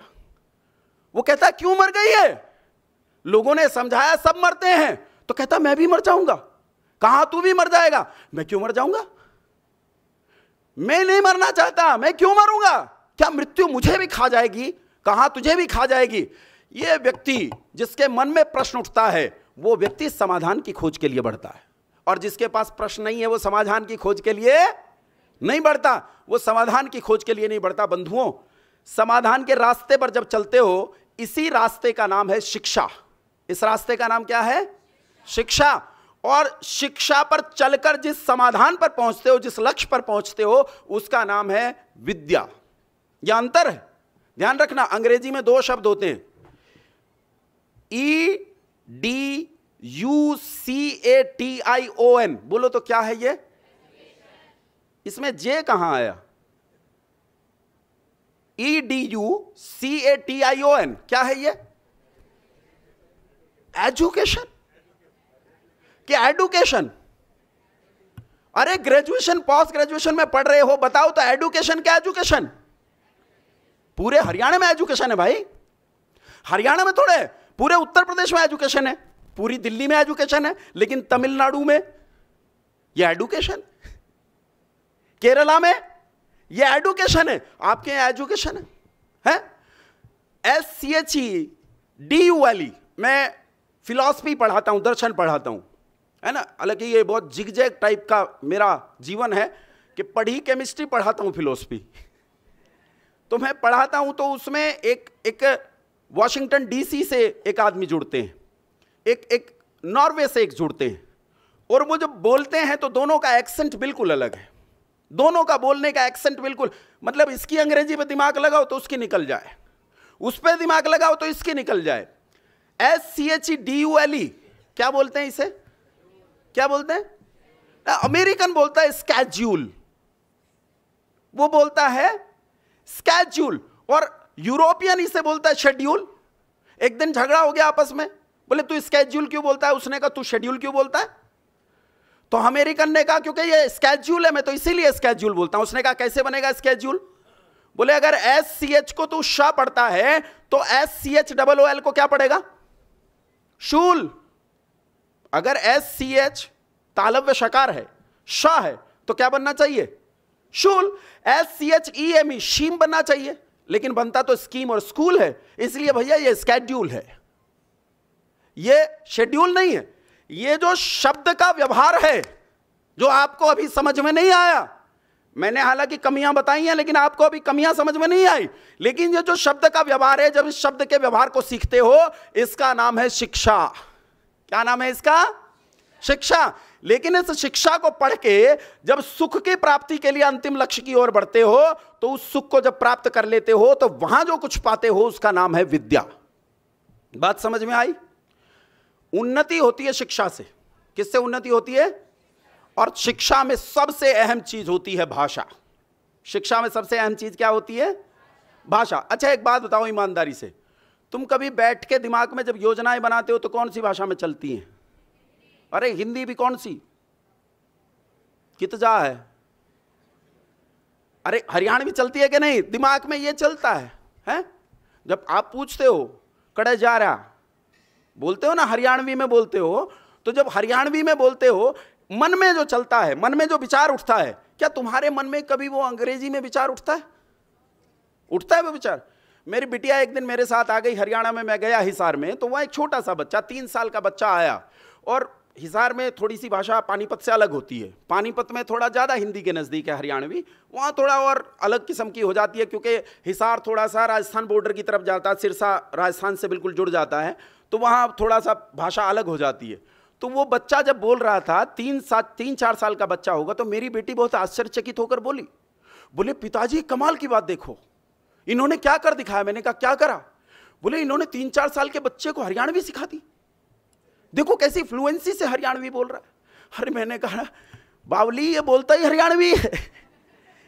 वो कहता क्यों मर गई है? लोगों ने समझाया सब मरते हैं, तो कहता मैं भी मर जाऊंगा। कहा तू भी मर जाएगा? मैं क्यों मर जाऊंगा? मैं नहीं मरना चाहता, मैं क्यों मरूंगा? क्या मृत्यु मुझे भी खा जाएगी? कहा तुझे भी खा जाएगी। यह व्यक्ति जिसके मन में प्रश्न उठता है वो व्यक्ति समाधान की खोज के लिए बढ़ता है, और जिसके पास प्रश्न नहीं है वो समाधान की खोज के लिए नहीं बढ़ता, वो समाधान की खोज के लिए नहीं बढ़ता। बंधुओं, समाधान के रास्ते पर जब चलते हो, इसी रास्ते का नाम है शिक्षा। इस रास्ते का नाम क्या है? शिक्षा। और शिक्षा पर चलकर जिस समाधान पर पहुंचते हो, जिस लक्ष्य पर पहुंचते हो, उसका नाम है विद्या। यह अंतर है, ध्यान रखना। अंग्रेजी में दो शब्द होते हैं, EDUCATION। बोलो तो क्या है ये? इसमें जे कहां आया? EDUCATION क्या है ये? एजुकेशन क्या एडुकेशन? अरे ग्रेजुएशन पोस्ट ग्रेजुएशन में पढ़ रहे हो, बताओ तो एडुकेशन क्या एजुकेशन? पूरे हरियाणा में एजुकेशन है भाई। हरियाणा में थोड़े, पूरे उत्तर प्रदेश में एजुकेशन है, पूरी दिल्ली में एजुकेशन है, लेकिन तमिलनाडु में यह एजुकेशन, केरला में यह एजुकेशन है, आपके यहां एजुकेशन है? SCHEDULE। मैं फिलॉसफी पढ़ाता हूं, दर्शन पढ़ाता हूं, है ना। हालांकि ये बहुत जिगजैग टाइप का मेरा जीवन है कि पढ़ी केमिस्ट्री पढ़ाता हूं, फिलॉसफी तो मैं पढ़ाता हूं, तो उसमें एक वॉशिंगटन DC से एक आदमी जुड़ते हैं, एक नॉर्वे से एक जुड़ते हैं, और वो जब बोलते हैं तो दोनों का एक्सेंट बिल्कुल अलग है। दोनों का बोलने का एक्सेंट बिल्कुल, मतलब इसकी अंग्रेजी पे दिमाग लगाओ तो उसकी निकल जाए, उस पर दिमाग लगाओ तो इसकी निकल जाए। SCHEDULE क्या बोलते हैं इसे? क्या बोलते हैं? अमेरिकन बोलता है स्केड्यूल, वो बोलता है स्केड्यूल, और यूरोपियन इसे बोलता है शेड्यूल। एक दिन झगड़ा हो गया आपस में, बोले तू स्केड्यूल क्यों बोलता है, उसने कहा तू शेड्यूल क्यों बोलता है। तो अमेरिकन ने कहा क्योंकि ये स्केड्यूल है, मैं तो इसीलिए स्केड्यूल बोलता हूं। उसने कहा कैसे बनेगा स्केड्यूल? बोले अगर SCH को तू श पढ़ता है तो SCHOOL को क्या पढ़ेगा? शूल। अगर SCH तालव्य शकार है, श है, तो क्या बनना चाहिए? शूल। SCHEME शीम बनना चाहिए, लेकिन बनता तो स्कीम और स्कूल है, इसलिए भैया ये स्केड्यूल है, ये शेड्यूल नहीं है। ये जो शब्द का व्यवहार है जो आपको अभी समझ में नहीं आया, मैंने हालांकि कमियां बताई हैं, लेकिन आपको अभी कमियां समझ में नहीं आई। लेकिन ये जो शब्द का व्यवहार है, जब इस शब्द के व्यवहार को सीखते हो, इसका नाम है शिक्षा। क्या नाम है इसका? शिक्षा। लेकिन इस शिक्षा को पढ़ के जब सुख की प्राप्ति के लिए अंतिम लक्ष्य की ओर बढ़ते हो, तो उस सुख को जब प्राप्त कर लेते हो, तो वहां जो कुछ पाते हो उसका नाम है विद्या। बात समझ में आई? उन्नति होती है शिक्षा से। किससे उन्नति होती है? और शिक्षा में सबसे अहम चीज होती है भाषा। शिक्षा में सबसे अहम चीज क्या होती है? भाषा। अच्छा, एक बात बताओ ईमानदारी से, तुम कभी बैठ के दिमाग में जब योजनाएं बनाते हो तो कौन सी भाषा में चलती हैं? अरे हिंदी भी कौन सी, कितजा है। अरे हरियाणवी चलती है कि नहीं? दिमाग में ये चलता है? जब आप पूछते हो कड़े जा रहा, बोलते हो ना हरियाणवी में बोलते हो, तो जब हरियाणवी में बोलते हो, मन में जो चलता है, मन में जो विचार उठता है, क्या तुम्हारे मन में कभी वो अंग्रेजी में विचार उठता है? उठता है वो विचार? मेरी बिटिया एक दिन मेरे साथ आ गई हरियाणा में, मैं गया हिसार में, तो वहाँ एक छोटा सा बच्चा, 3 साल का बच्चा आया। और हिसार में थोड़ी सी भाषा पानीपत से अलग होती है। पानीपत में थोड़ा ज़्यादा हिंदी के नज़दीक है हरियाणवी, वहाँ थोड़ा और अलग किस्म की हो जाती है, क्योंकि हिसार थोड़ा सा राजस्थान बॉर्डर की तरफ जाता है, सिरसा राजस्थान से बिल्कुल जुड़ जाता है, तो वहाँ थोड़ा सा भाषा अलग हो जाती है। तो वो बच्चा जब बोल रहा था, 3-4 साल का बच्चा होगा, तो मेरी बेटी बहुत आश्चर्यचकित होकर बोले पिताजी कमाल की बात देखो, इन्होंने क्या कर दिखाया। मैंने कहा क्या करा? बोले इन्होंने 3-4 साल के बच्चे को हरियाणवी सिखा दी, देखो कैसी फ्लुएंसी से हरियाणवी बोल रहा है। अरे मैंने कहा बावली ये बोलता ही हरियाणवी है,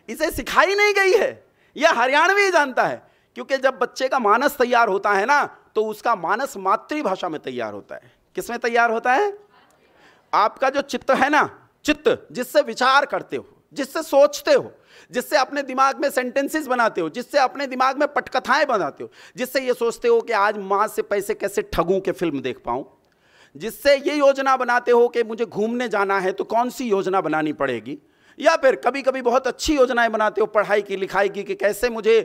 इसे सिखाई नहीं गई है, यह हरियाणवी जानता है। क्योंकि जब बच्चे का मानस तैयार होता है ना, तो उसका मानस मातृभाषा में तैयार होता है। किसमें तैयार होता है? आपका जो चित्त है ना, चित्त जिससे विचार करते हो, जिससे सोचते हो, जिससे अपने दिमाग में सेंटेंसेस बनाते हो, जिससे अपने दिमाग में पटकथाएं बनाते हो, जिससे ये सोचते हो कि आज मां से पैसे कैसे ठगूं के फिल्म देख पाऊं, जिससे ये योजना बनाते हो कि मुझे घूमने जाना है तो कौन सी योजना बनानी पड़ेगी, या फिर कभी कभी बहुत अच्छी योजनाएं बनाते हो पढ़ाई की लिखाई की, कि कैसे मुझे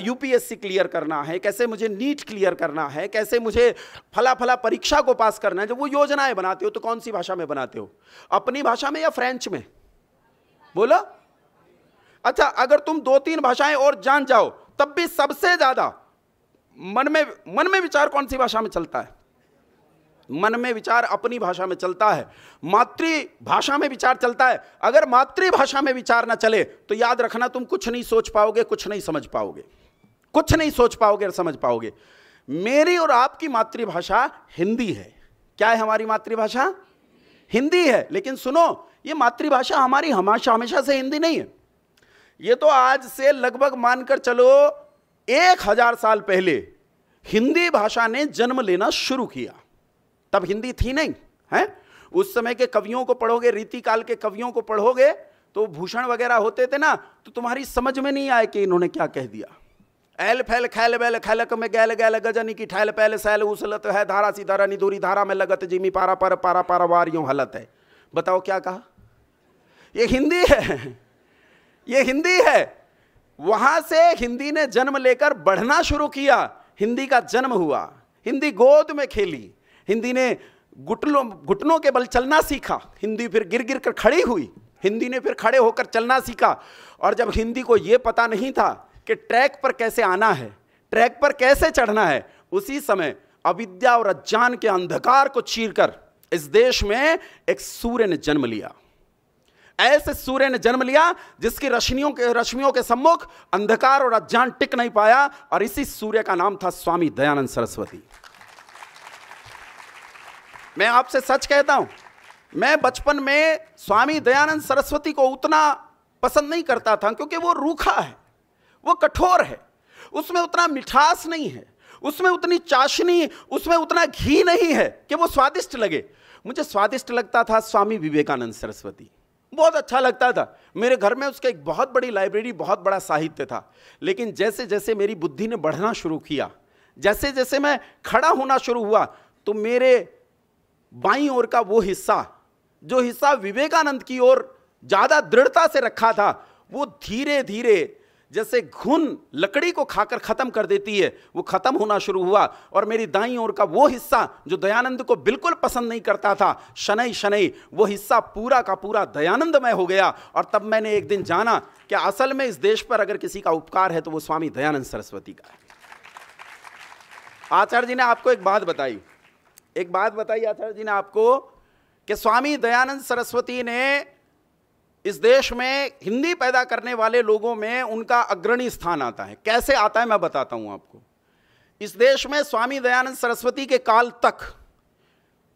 यूपीएससी क्लियर करना है, कैसे मुझे नीट क्लियर करना है, कैसे मुझे फला फला परीक्षा को पास करना है। जब वो योजनाएं बनाते हो तो कौन सी भाषा में बनाते हो? अपनी भाषा में या फ्रेंच में? बोलो। अच्छा, अगर तुम 2-3 भाषाएं और जान जाओ, तब भी सबसे ज्यादा मन में विचार कौन सी भाषा में चलता है? मन में विचार अपनी भाषा में चलता है, मातृभाषा में विचार चलता है। अगर मातृभाषा में विचार ना चले तो याद रखना, तुम कुछ नहीं सोच पाओगे, कुछ नहीं समझ पाओगे, कुछ नहीं सोच पाओगे और समझ पाओगे। मेरी और आपकी मातृभाषा हिंदी है। क्या है हमारी मातृभाषा? हिंदी है। लेकिन सुनो, ये मातृभाषा हमारी हमेशा से हिंदी नहीं है। ये तो आज से लगभग मानकर चलो 1000 साल पहले हिंदी भाषा ने जन्म लेना शुरू किया। तब हिंदी थी नहीं है। उस समय के कवियों को पढ़ोगे, रीतिकाल के कवियों को पढ़ोगे, तो भूषण वगैरह होते थे ना, तो तुम्हारी समझ में नहीं आए कि इन्होंने क्या कह दिया। एल फैल खैल बैल खैलक में गैल गैल गजनी की ठैल पैल सैल उसलत है, धारा सी धारा निदूरी धारा में लगत जिमी पारा पर पारा पारा वार यूं हलत है। बताओ क्या कहा? ये हिंदी है, ये हिंदी है। वहां से हिंदी ने जन्म लेकर बढ़ना शुरू किया, हिंदी का जन्म हुआ, हिंदी गोद में खेली, हिंदी ने घुटनों के बल चलना सीखा, हिंदी फिर गिर गिर कर खड़ी हुई, हिंदी ने फिर खड़े होकर चलना सीखा। और जब हिंदी को यह पता नहीं था कि ट्रैक पर कैसे आना है, ट्रैक पर कैसे चढ़ना है, उसी समय अविद्या और अज्ञान के अंधकार को चीरकर इस देश में एक सूर्य ने जन्म लिया। ऐसे सूर्य ने जन्म लिया जिसकी रश्मियों के सम्मुख अंधकार और अज्ञान टिक नहीं पाया, और इसी सूर्य का नाम था स्वामी दयानंद सरस्वती। मैं आपसे सच कहता हूं, मैं बचपन में स्वामी दयानंद सरस्वती को उतना पसंद नहीं करता था, क्योंकि वो रूखा है, वो कठोर है, उसमें उतना मिठास नहीं है, उसमें उतनी चाशनी, उसमें उतना घी नहीं है कि वो स्वादिष्ट लगे। मुझे स्वादिष्ट लगता था स्वामी विवेकानंद सरस्वती, बहुत अच्छा लगता था। मेरे घर में उसका एक बहुत बड़ी लाइब्रेरी, बहुत बड़ा साहित्य था। लेकिन जैसे जैसे मेरी बुद्धि ने बढ़ना शुरू किया, जैसे जैसे मैं खड़ा होना शुरू हुआ, तो मेरे बाईं ओर का वो हिस्सा, जो हिस्सा विवेकानंद की ओर ज्यादा दृढ़ता से रखा था, वो धीरे धीरे जैसे घुन लकड़ी को खाकर खत्म कर देती है, वो खत्म होना शुरू हुआ। और मेरी दाईं ओर का वो हिस्सा जो दयानंद को बिल्कुल पसंद नहीं करता था, शनै शनै, वो हिस्सा पूरा का पूरा दयानंदमय हो गया। और तब मैंने एक दिन जाना कि असल में इस देश पर अगर किसी का उपकार है तो वो स्वामी दयानंद सरस्वती का है। आचार्य जी ने आपको एक बात बताई आचार्य जी ने आपको, कि स्वामी दयानंद सरस्वती ने इस देश में हिंदी पैदा करने वाले लोगों में उनका अग्रणी स्थान आता है। कैसे आता है मैं बताता हूं आपको। इस देश में स्वामी दयानंद सरस्वती के काल तक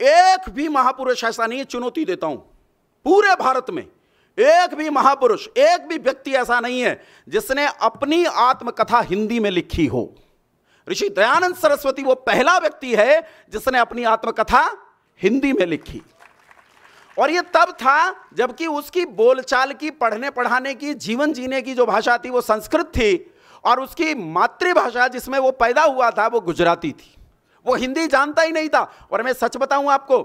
एक भी महापुरुष ऐसा नहीं है, चुनौती देता हूं, पूरे भारत में एक भी महापुरुष, एक भी व्यक्ति ऐसा नहीं है जिसने अपनी आत्मकथा हिंदी में लिखी हो। ऋषि दयानंद सरस्वती वो पहला व्यक्ति है जिसने अपनी आत्मकथा हिंदी में लिखी। और ये तब था जबकि उसकी बोलचाल की, पढ़ने पढ़ाने की, जीवन जीने की जो भाषा थी वो संस्कृत थी, और उसकी मातृभाषा जिसमें वो पैदा हुआ था वो गुजराती थी। वो हिंदी जानता ही नहीं था। और मैं सच बताऊं आपको,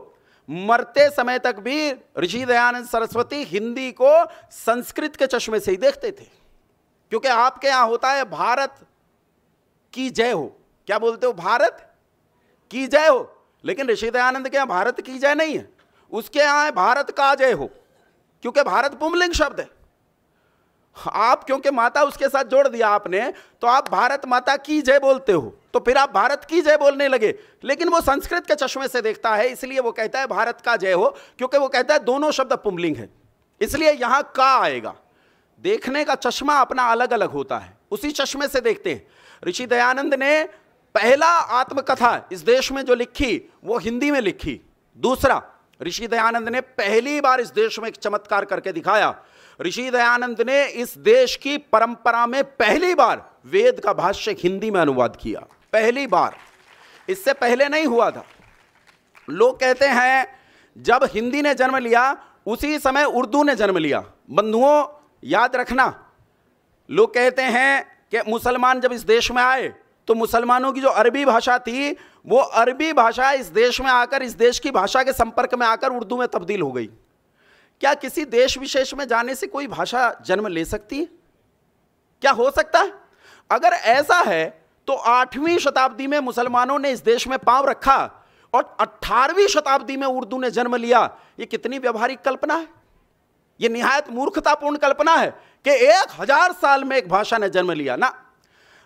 मरते समय तक भी ऋषि दयानंद सरस्वती हिंदी को संस्कृत के चश्मे से ही देखते थे। क्योंकि आपके यहां होता है भारत की जय हो, क्या बोलते हो, भारत की जय हो, लेकिन ऋषि दयानंद के यहां भारत की जय नहीं है, उसके यहां है भारत का जय हो, क्योंकि भारत पुंलिंग शब्द है। आप क्योंकि माता उसके साथ जोड़ दिया आपने, तो आप भारत माता की जय बोलते हो, तो फिर आप भारत की जय बोलने लगे। लेकिन वो संस्कृत के चश्मे से देखता है, इसलिए वो कहता है भारत का जय हो, क्योंकि वो कहता है दोनों शब्द पुंलिंग है, इसलिए यहां का आएगा। देखने का चश्मा अपना अलग अलग होता है, उसी चश्मे से देखते हैं। ऋषि दयानंद ने पहला आत्मकथा इस देश में जो लिखी वो हिंदी में लिखी। दूसरा, ऋषि दयानंद ने पहली बार इस देश में एक चमत्कार करके दिखाया। ऋषि दयानंद ने इस देश की परंपरा में पहली बार वेद का भाष्य हिंदी में अनुवाद किया, पहली बार। इससे पहले नहीं हुआ था। लोग कहते हैं जब हिंदी ने जन्म लिया उसी समय उर्दू ने जन्म लिया। बंधुओं याद रखना, लोग कहते हैं कि मुसलमान जब इस देश में आए तो मुसलमानों की जो अरबी भाषा थी वो अरबी भाषा इस देश में आकर, इस देश की भाषा के संपर्क में आकर उर्दू में तब्दील हो गई। क्या किसी देश विशेष में जाने से कोई भाषा जन्म ले सकती है? क्या हो सकता है? अगर ऐसा है तो 8वीं शताब्दी में मुसलमानों ने इस देश में पांव रखा और 18वीं शताब्दी में उर्दू ने जन्म लिया। यह कितनी व्यवहारिक कल्पना है, यह निहायत मूर्खतापूर्ण कल्पना है कि 1000 साल में एक भाषा ने जन्म लिया ना।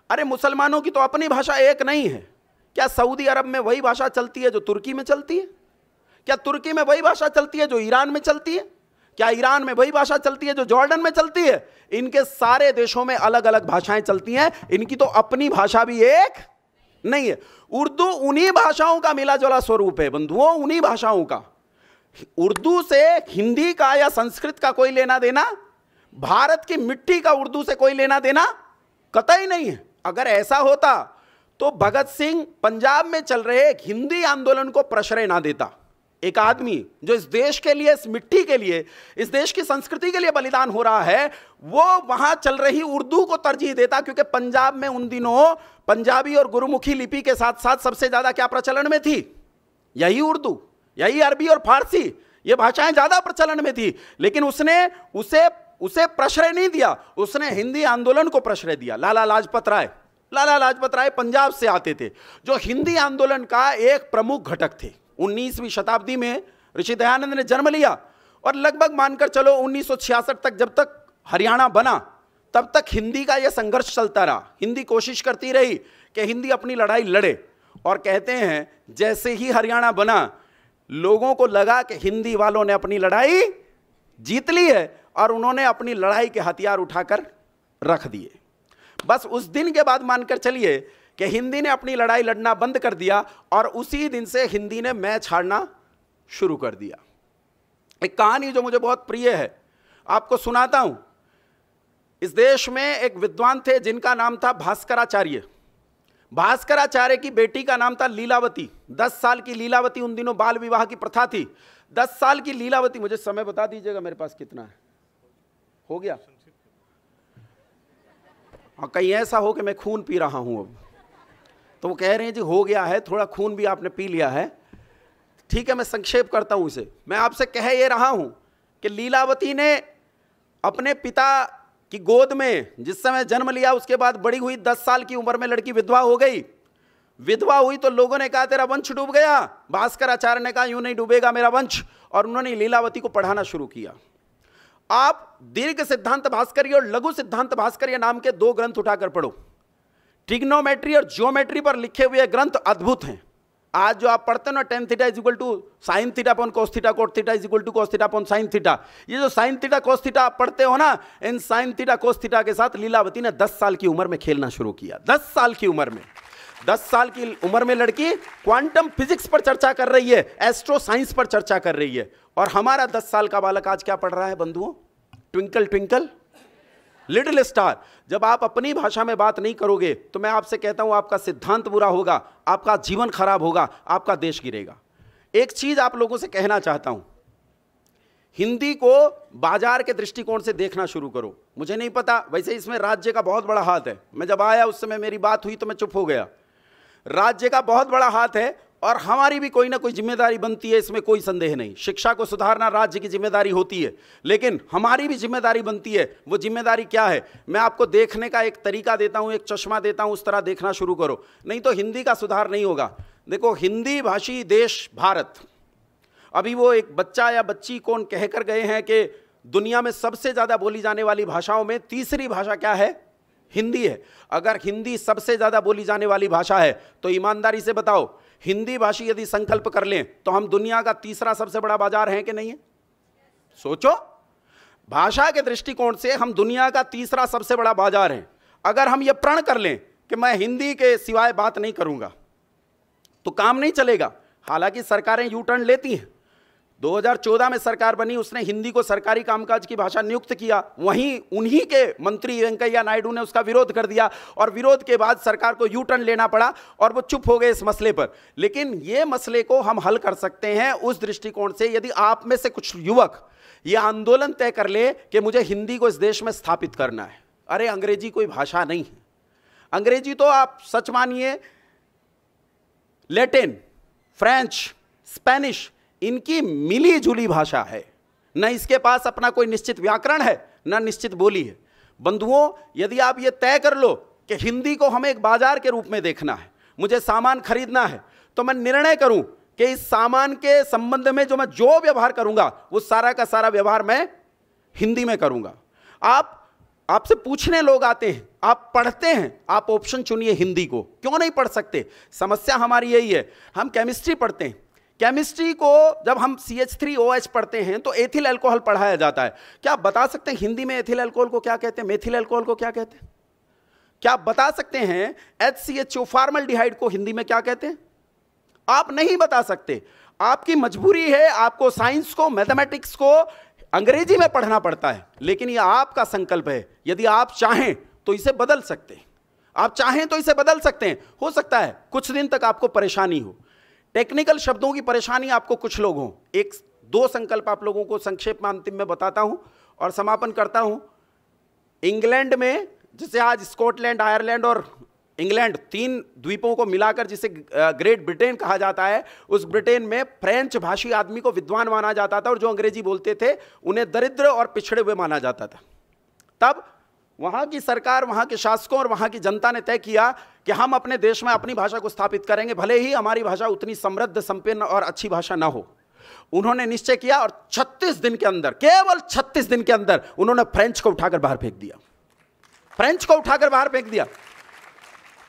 अरे मुसलमानों की तो अपनी भाषा एक नहीं है। क्या सऊदी अरब में वही भाषा चलती है जो तुर्की में चलती है? क्या तुर्की में वही भाषा चलती है जो ईरान में चलती है? क्या ईरान में वही भाषा चलती है जो जॉर्डन में चलती है? इनके सारे देशों में अलग अलग भाषाएं चलती हैं, इनकी तो अपनी भाषा भी एक नहीं है। उर्दू उन्हीं भाषाओं का मिला जुला स्वरूप है बंधुओं, उन्हीं भाषाओं का। उर्दू से हिंदी का या संस्कृत का कोई लेना देना, भारत की मिट्टी का उर्दू से कोई लेना देना कतई नहीं है। अगर ऐसा होता तो भगत सिंह पंजाब में चल रहे एक हिंदी आंदोलन को प्रश्रय ना देता। एक आदमी जो इस देश के लिए, इस मिट्टी के लिए, इस देश की संस्कृति के लिए बलिदान हो रहा है, वो वहां चल रही उर्दू को तरजीह देता। क्योंकि पंजाब में उन दिनों पंजाबी और गुरुमुखी लिपि के साथ साथ सबसे ज्यादा क्या प्रचलन में थी? यही उर्दू, यही अरबी और फारसी, ये भाषाएं ज्यादा प्रचलन में थी। लेकिन उसने उसे प्रश्रय नहीं दिया, उसने हिंदी आंदोलन को प्रश्रय दिया। लाला लाजपत राय पंजाब से आते थे, जो हिंदी आंदोलन का एक प्रमुख घटक थे। 19वीं शताब्दी में ऋषि दयानंद ने जन्म लिया और लगभग मानकर चलो 1966 तक, जब तक हरियाणा बना तब तक हिंदी का यह संघर्ष चलता रहा। हिंदी कोशिश करती रही कि हिंदी अपनी लड़ाई लड़े। और कहते हैं जैसे ही हरियाणा बना, लोगों को लगा कि हिंदी वालों ने अपनी लड़ाई जीत ली है और उन्होंने अपनी लड़ाई के हथियार उठाकर रख दिए। बस उस दिन के बाद मानकर चलिए कि हिंदी ने अपनी लड़ाई लड़ना बंद कर दिया और उसी दिन से हिंदी ने मैच हारना शुरू कर दिया। एक कहानी जो मुझे बहुत प्रिय है आपको सुनाता हूं। इस देश में एक विद्वान थे जिनका नाम था भास्कराचार्य। भास्कराचार्य की बेटी का नाम था लीलावती। 10 साल की लीलावती, उन दिनों बाल विवाह की प्रथा थी। 10 साल की लीलावती, मुझे समय बता दीजिएगा मेरे पास कितना है, हो गया? हाँ, कहीं ऐसा हो कि मैं खून पी रहा हूं अब, तो वो कह रहे हैं जी हो गया है, थोड़ा खून भी आपने पी लिया है। ठीक है, मैं संक्षेप करता हूं इसे। मैं आपसे कह ये रहा हूं कि लीलावती ने अपने पिता कि गोद में जिस समय जन्म लिया उसके बाद बड़ी हुई, 10 साल की उम्र में लड़की विधवा हो गई। विधवा हुई तो लोगों ने कहा तेरा वंश डूब गया। भास्कर आचार्य ने कहा यूं नहीं डूबेगा मेरा वंश, और उन्होंने लीलावती को पढ़ाना शुरू किया। आप दीर्घ सिद्धांत भास्करी और लघु सिद्धांत भास्करी नाम के 2 ग्रंथ उठाकर पढ़ो। ट्रिग्नोमेट्री और ज्योमेट्री पर लिखे हुए ग्रंथ अद्भुत हैं। आज जो आप पढ़ते हो ना, tan theta is equal to sine theta upon cos theta, cot theta is equal to cos theta upon sine theta, ये जो साइन थीटा कोस थीटा आप पढ़ते हो ना, इन साइन थीटा कोस थीटा के साथ लीलावती ने 10 साल की उम्र में खेलना शुरू किया। 10 साल की उम्र में, 10 साल की उम्र में लड़की क्वांटम फिजिक्स पर चर्चा कर रही है, एस्ट्रो साइंस पर चर्चा कर रही है। और हमारा 10 साल का बालक आज क्या पढ़ रहा है बंधुओं? Twinkle twinkle little star. जब आप अपनी भाषा में बात नहीं करोगे तो मैं आपसे कहता हूं आपका सिद्धांत बुरा होगा, आपका जीवन खराब होगा, आपका देश गिरेगा। एक चीज आप लोगों से कहना चाहता हूं, हिंदी को बाजार के दृष्टिकोण से देखना शुरू करो। मुझे नहीं पता, वैसे इसमें राज्य का बहुत बड़ा हाथ है। मैं जब आया उस समय मेरी बात हुई तो मैं चुप हो गया। राज्य का बहुत बड़ा हाथ है और हमारी भी कोई ना कोई जिम्मेदारी बनती है, इसमें कोई संदेह नहीं। शिक्षा को सुधारना राज्य की जिम्मेदारी होती है, लेकिन हमारी भी जिम्मेदारी बनती है। वो जिम्मेदारी क्या है? मैं आपको देखने का एक तरीका देता हूं, एक चश्मा देता हूं, उस तरह देखना शुरू करो, नहीं तो हिंदी का सुधार नहीं होगा। देखो, हिंदी भाषी देश भारत, अभी वो एक बच्चा या बच्ची कौन कहकर गए हैं कि दुनिया में सबसे ज्यादा बोली जाने वाली भाषाओं में तीसरी भाषा क्या है? हिंदी है। अगर हिंदी सबसे ज्यादा बोली जाने वाली भाषा है तो ईमानदारी से बताओ, हिंदी भाषी यदि संकल्प कर लें तो हम दुनिया का तीसरा सबसे बड़ा बाजार हैं कि नहीं है? सोचो, भाषा के दृष्टिकोण से हम दुनिया का तीसरा सबसे बड़ा बाजार हैं। अगर हम ये प्रण कर लें कि मैं हिंदी के सिवाय बात नहीं करूंगा तो काम नहीं चलेगा। हालांकि सरकारें यू टर्न लेती हैं। 2014 में सरकार बनी, उसने हिंदी को सरकारी कामकाज की भाषा नियुक्त किया, वहीं उन्हीं के मंत्री वेंकैया नायडू ने उसका विरोध कर दिया और विरोध के बाद सरकार को यू टर्न लेना पड़ा और वो चुप हो गए इस मसले पर। लेकिन ये मसले को हम हल कर सकते हैं उस दृष्टिकोण से, यदि आप में से कुछ युवक ये आंदोलन तय कर ले कि मुझे हिंदी को इस देश में स्थापित करना है। अरे अंग्रेजी कोई भाषा नहीं है। अंग्रेजी तो आप सच मानिए, लैटिन, फ्रेंच, स्पेनिश, इनकी मिली जुली भाषा है। न इसके पास अपना कोई निश्चित व्याकरण है, न निश्चित बोली है। बंधुओं, यदि आप ये तय कर लो कि हिंदी को हमें एक बाजार के रूप में देखना है, मुझे सामान खरीदना है, तो मैं निर्णय करूं कि इस सामान के संबंध में जो मैं जो व्यवहार करूंगा वो सारा का सारा व्यवहार मैं हिंदी में करूंगा। आपसे पूछने लोग आते हैं, आप पढ़ते हैं, आप ऑप्शन चुनिए हिंदी को। क्यों नहीं पढ़ सकते? समस्या हमारी यही है। हम केमिस्ट्री पढ़ते हैं, केमिस्ट्री को जब हम CH3OH पढ़ते हैं तो एथिल अल्कोहल पढ़ाया जाता है। क्या आप बता सकते हैं हिंदी में एथिल अल्कोहल को क्या कहते हैं, मेथिल अल्कोहल को क्या कहते हैं? क्या आप बता सकते हैं HCHO फॉर्मल्डिहाइड को हिंदी में क्या कहते हैं? आप नहीं बता सकते। आपकी मजबूरी है, आपको साइंस को, मैथमेटिक्स को अंग्रेजी में पढ़ना पड़ता है। लेकिन यह आपका संकल्प है, यदि आप चाहें तो इसे बदल सकते हैं। आप चाहें तो इसे बदल सकते हैं। हो सकता है कुछ दिन तक आपको परेशानी हो, टेक्निकल शब्दों की परेशानी आपको कुछ लोग हों। 1-2 संकल्प आप लोगों को संक्षेप में अंतिम में बताता हूं और समापन करता हूं। इंग्लैंड में, जिसे आज स्कॉटलैंड, आयरलैंड और इंग्लैंड 3 द्वीपों को मिलाकर जिसे ग्रेट ब्रिटेन कहा जाता है, उस ब्रिटेन में फ्रेंच भाषी आदमी को विद्वान माना जाता था और जो अंग्रेजी बोलते थे उन्हें दरिद्र और पिछड़े हुए माना जाता था। तब वहां की सरकार, वहां के शासकों और वहां की जनता ने तय किया कि हम अपने देश में अपनी भाषा को स्थापित करेंगे, भले ही हमारी भाषा उतनी समृद्ध, संपन्न और अच्छी भाषा ना हो। उन्होंने निश्चय किया और 36 दिन के अंदर, केवल 36 दिन के अंदर उन्होंने फ्रेंच को उठाकर बाहर फेंक दिया। फ्रेंच को उठाकर बाहर फेंक दिया।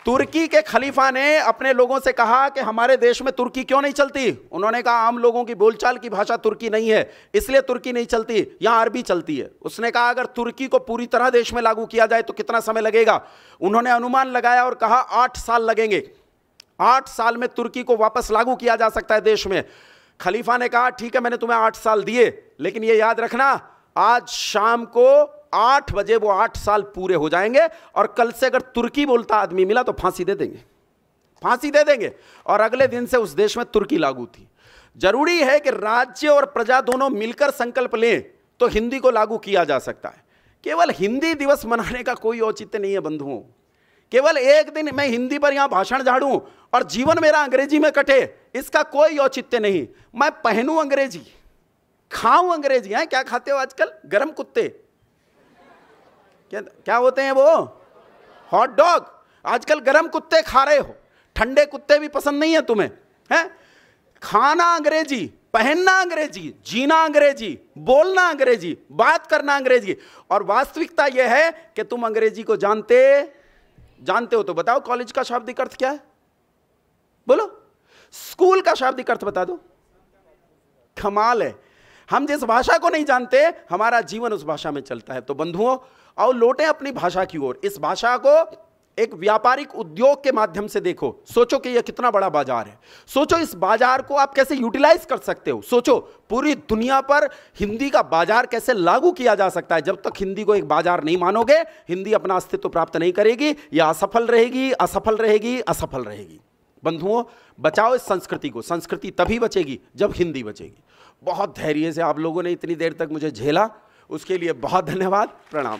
तुर्की के खलीफा ने अपने लोगों से कहा कि हमारे देश में तुर्की क्यों नहीं चलती? उन्होंने कहा आम लोगों की बोलचाल की भाषा तुर्की नहीं है, इसलिए तुर्की नहीं चलती, यहां अरबी चलती है। उसने कहा अगर तुर्की को पूरी तरह देश में लागू किया जाए तो कितना समय लगेगा? उन्होंने अनुमान लगाया और कहा 8 साल लगेंगे। 8 साल में तुर्की को वापस लागू किया जा सकता है देश में। खलीफा ने कहा ठीक है, मैंने तुम्हें 8 साल दिए, लेकिन यह याद रखना आज शाम को 8 बजे वो 8 साल पूरे हो जाएंगे और कल से अगर तुर्की बोलता आदमी मिला तो फांसी दे देंगे, फांसी दे देंगे। और अगले दिन से उस देश में तुर्की लागू थी। जरूरी है कि राज्य और प्रजा दोनों मिलकर संकल्प लें तो हिंदी को लागू किया जा सकता है। केवल हिंदी दिवस मनाने का कोई औचित्य नहीं है बंधुओं। केवल एक दिन मैं हिंदी पर यहां भाषण झाड़ूं और जीवन मेरा अंग्रेजी में कटे, इसका कोई औचित्य नहीं। मैं पहनूं अंग्रेजी, खाऊं अंग्रेजी। हैं क्या खाते हो आजकल? गरम कुत्ते। क्या क्या होते हैं वो? Hot dog. आजकल गरम कुत्ते खा रहे हो, ठंडे कुत्ते भी पसंद नहीं है तुम्हें, हैं? खाना अंग्रेजी, पहनना अंग्रेजी, जीना अंग्रेजी, बोलना अंग्रेजी, बात करना अंग्रेजी। और वास्तविकता यह है कि तुम अंग्रेजी को जानते हो तो बताओ कॉलेज का शाब्दिक अर्थ क्या है? बोलो। स्कूल का शाब्दिक अर्थ बता दो। कमाल है, हम जिस भाषा को नहीं जानते हमारा जीवन उस भाषा में चलता है। तो बंधुओं, आओ लौटें अपनी भाषा की ओर। इस भाषा को एक व्यापारिक उद्योग के माध्यम से देखो। सोचो कि यह कितना बड़ा बाजार है। सोचो इस बाजार को आप कैसे यूटिलाइज कर सकते हो। सोचो पूरी दुनिया पर हिंदी का बाजार कैसे लागू किया जा सकता है। जब तक हिंदी को एक बाजार नहीं मानोगे, हिंदी अपना अस्तित्व प्राप्त नहीं करेगी, या असफल रहेगी, असफल रहेगी, असफल रहेगी। बंधुओं, बचाओ इस संस्कृति को। संस्कृति तभी बचेगी जब हिंदी बचेगी। बहुत धैर्य से आप लोगों ने इतनी देर तक मुझे झेला, उसके लिए बहुत धन्यवाद। प्रणाम।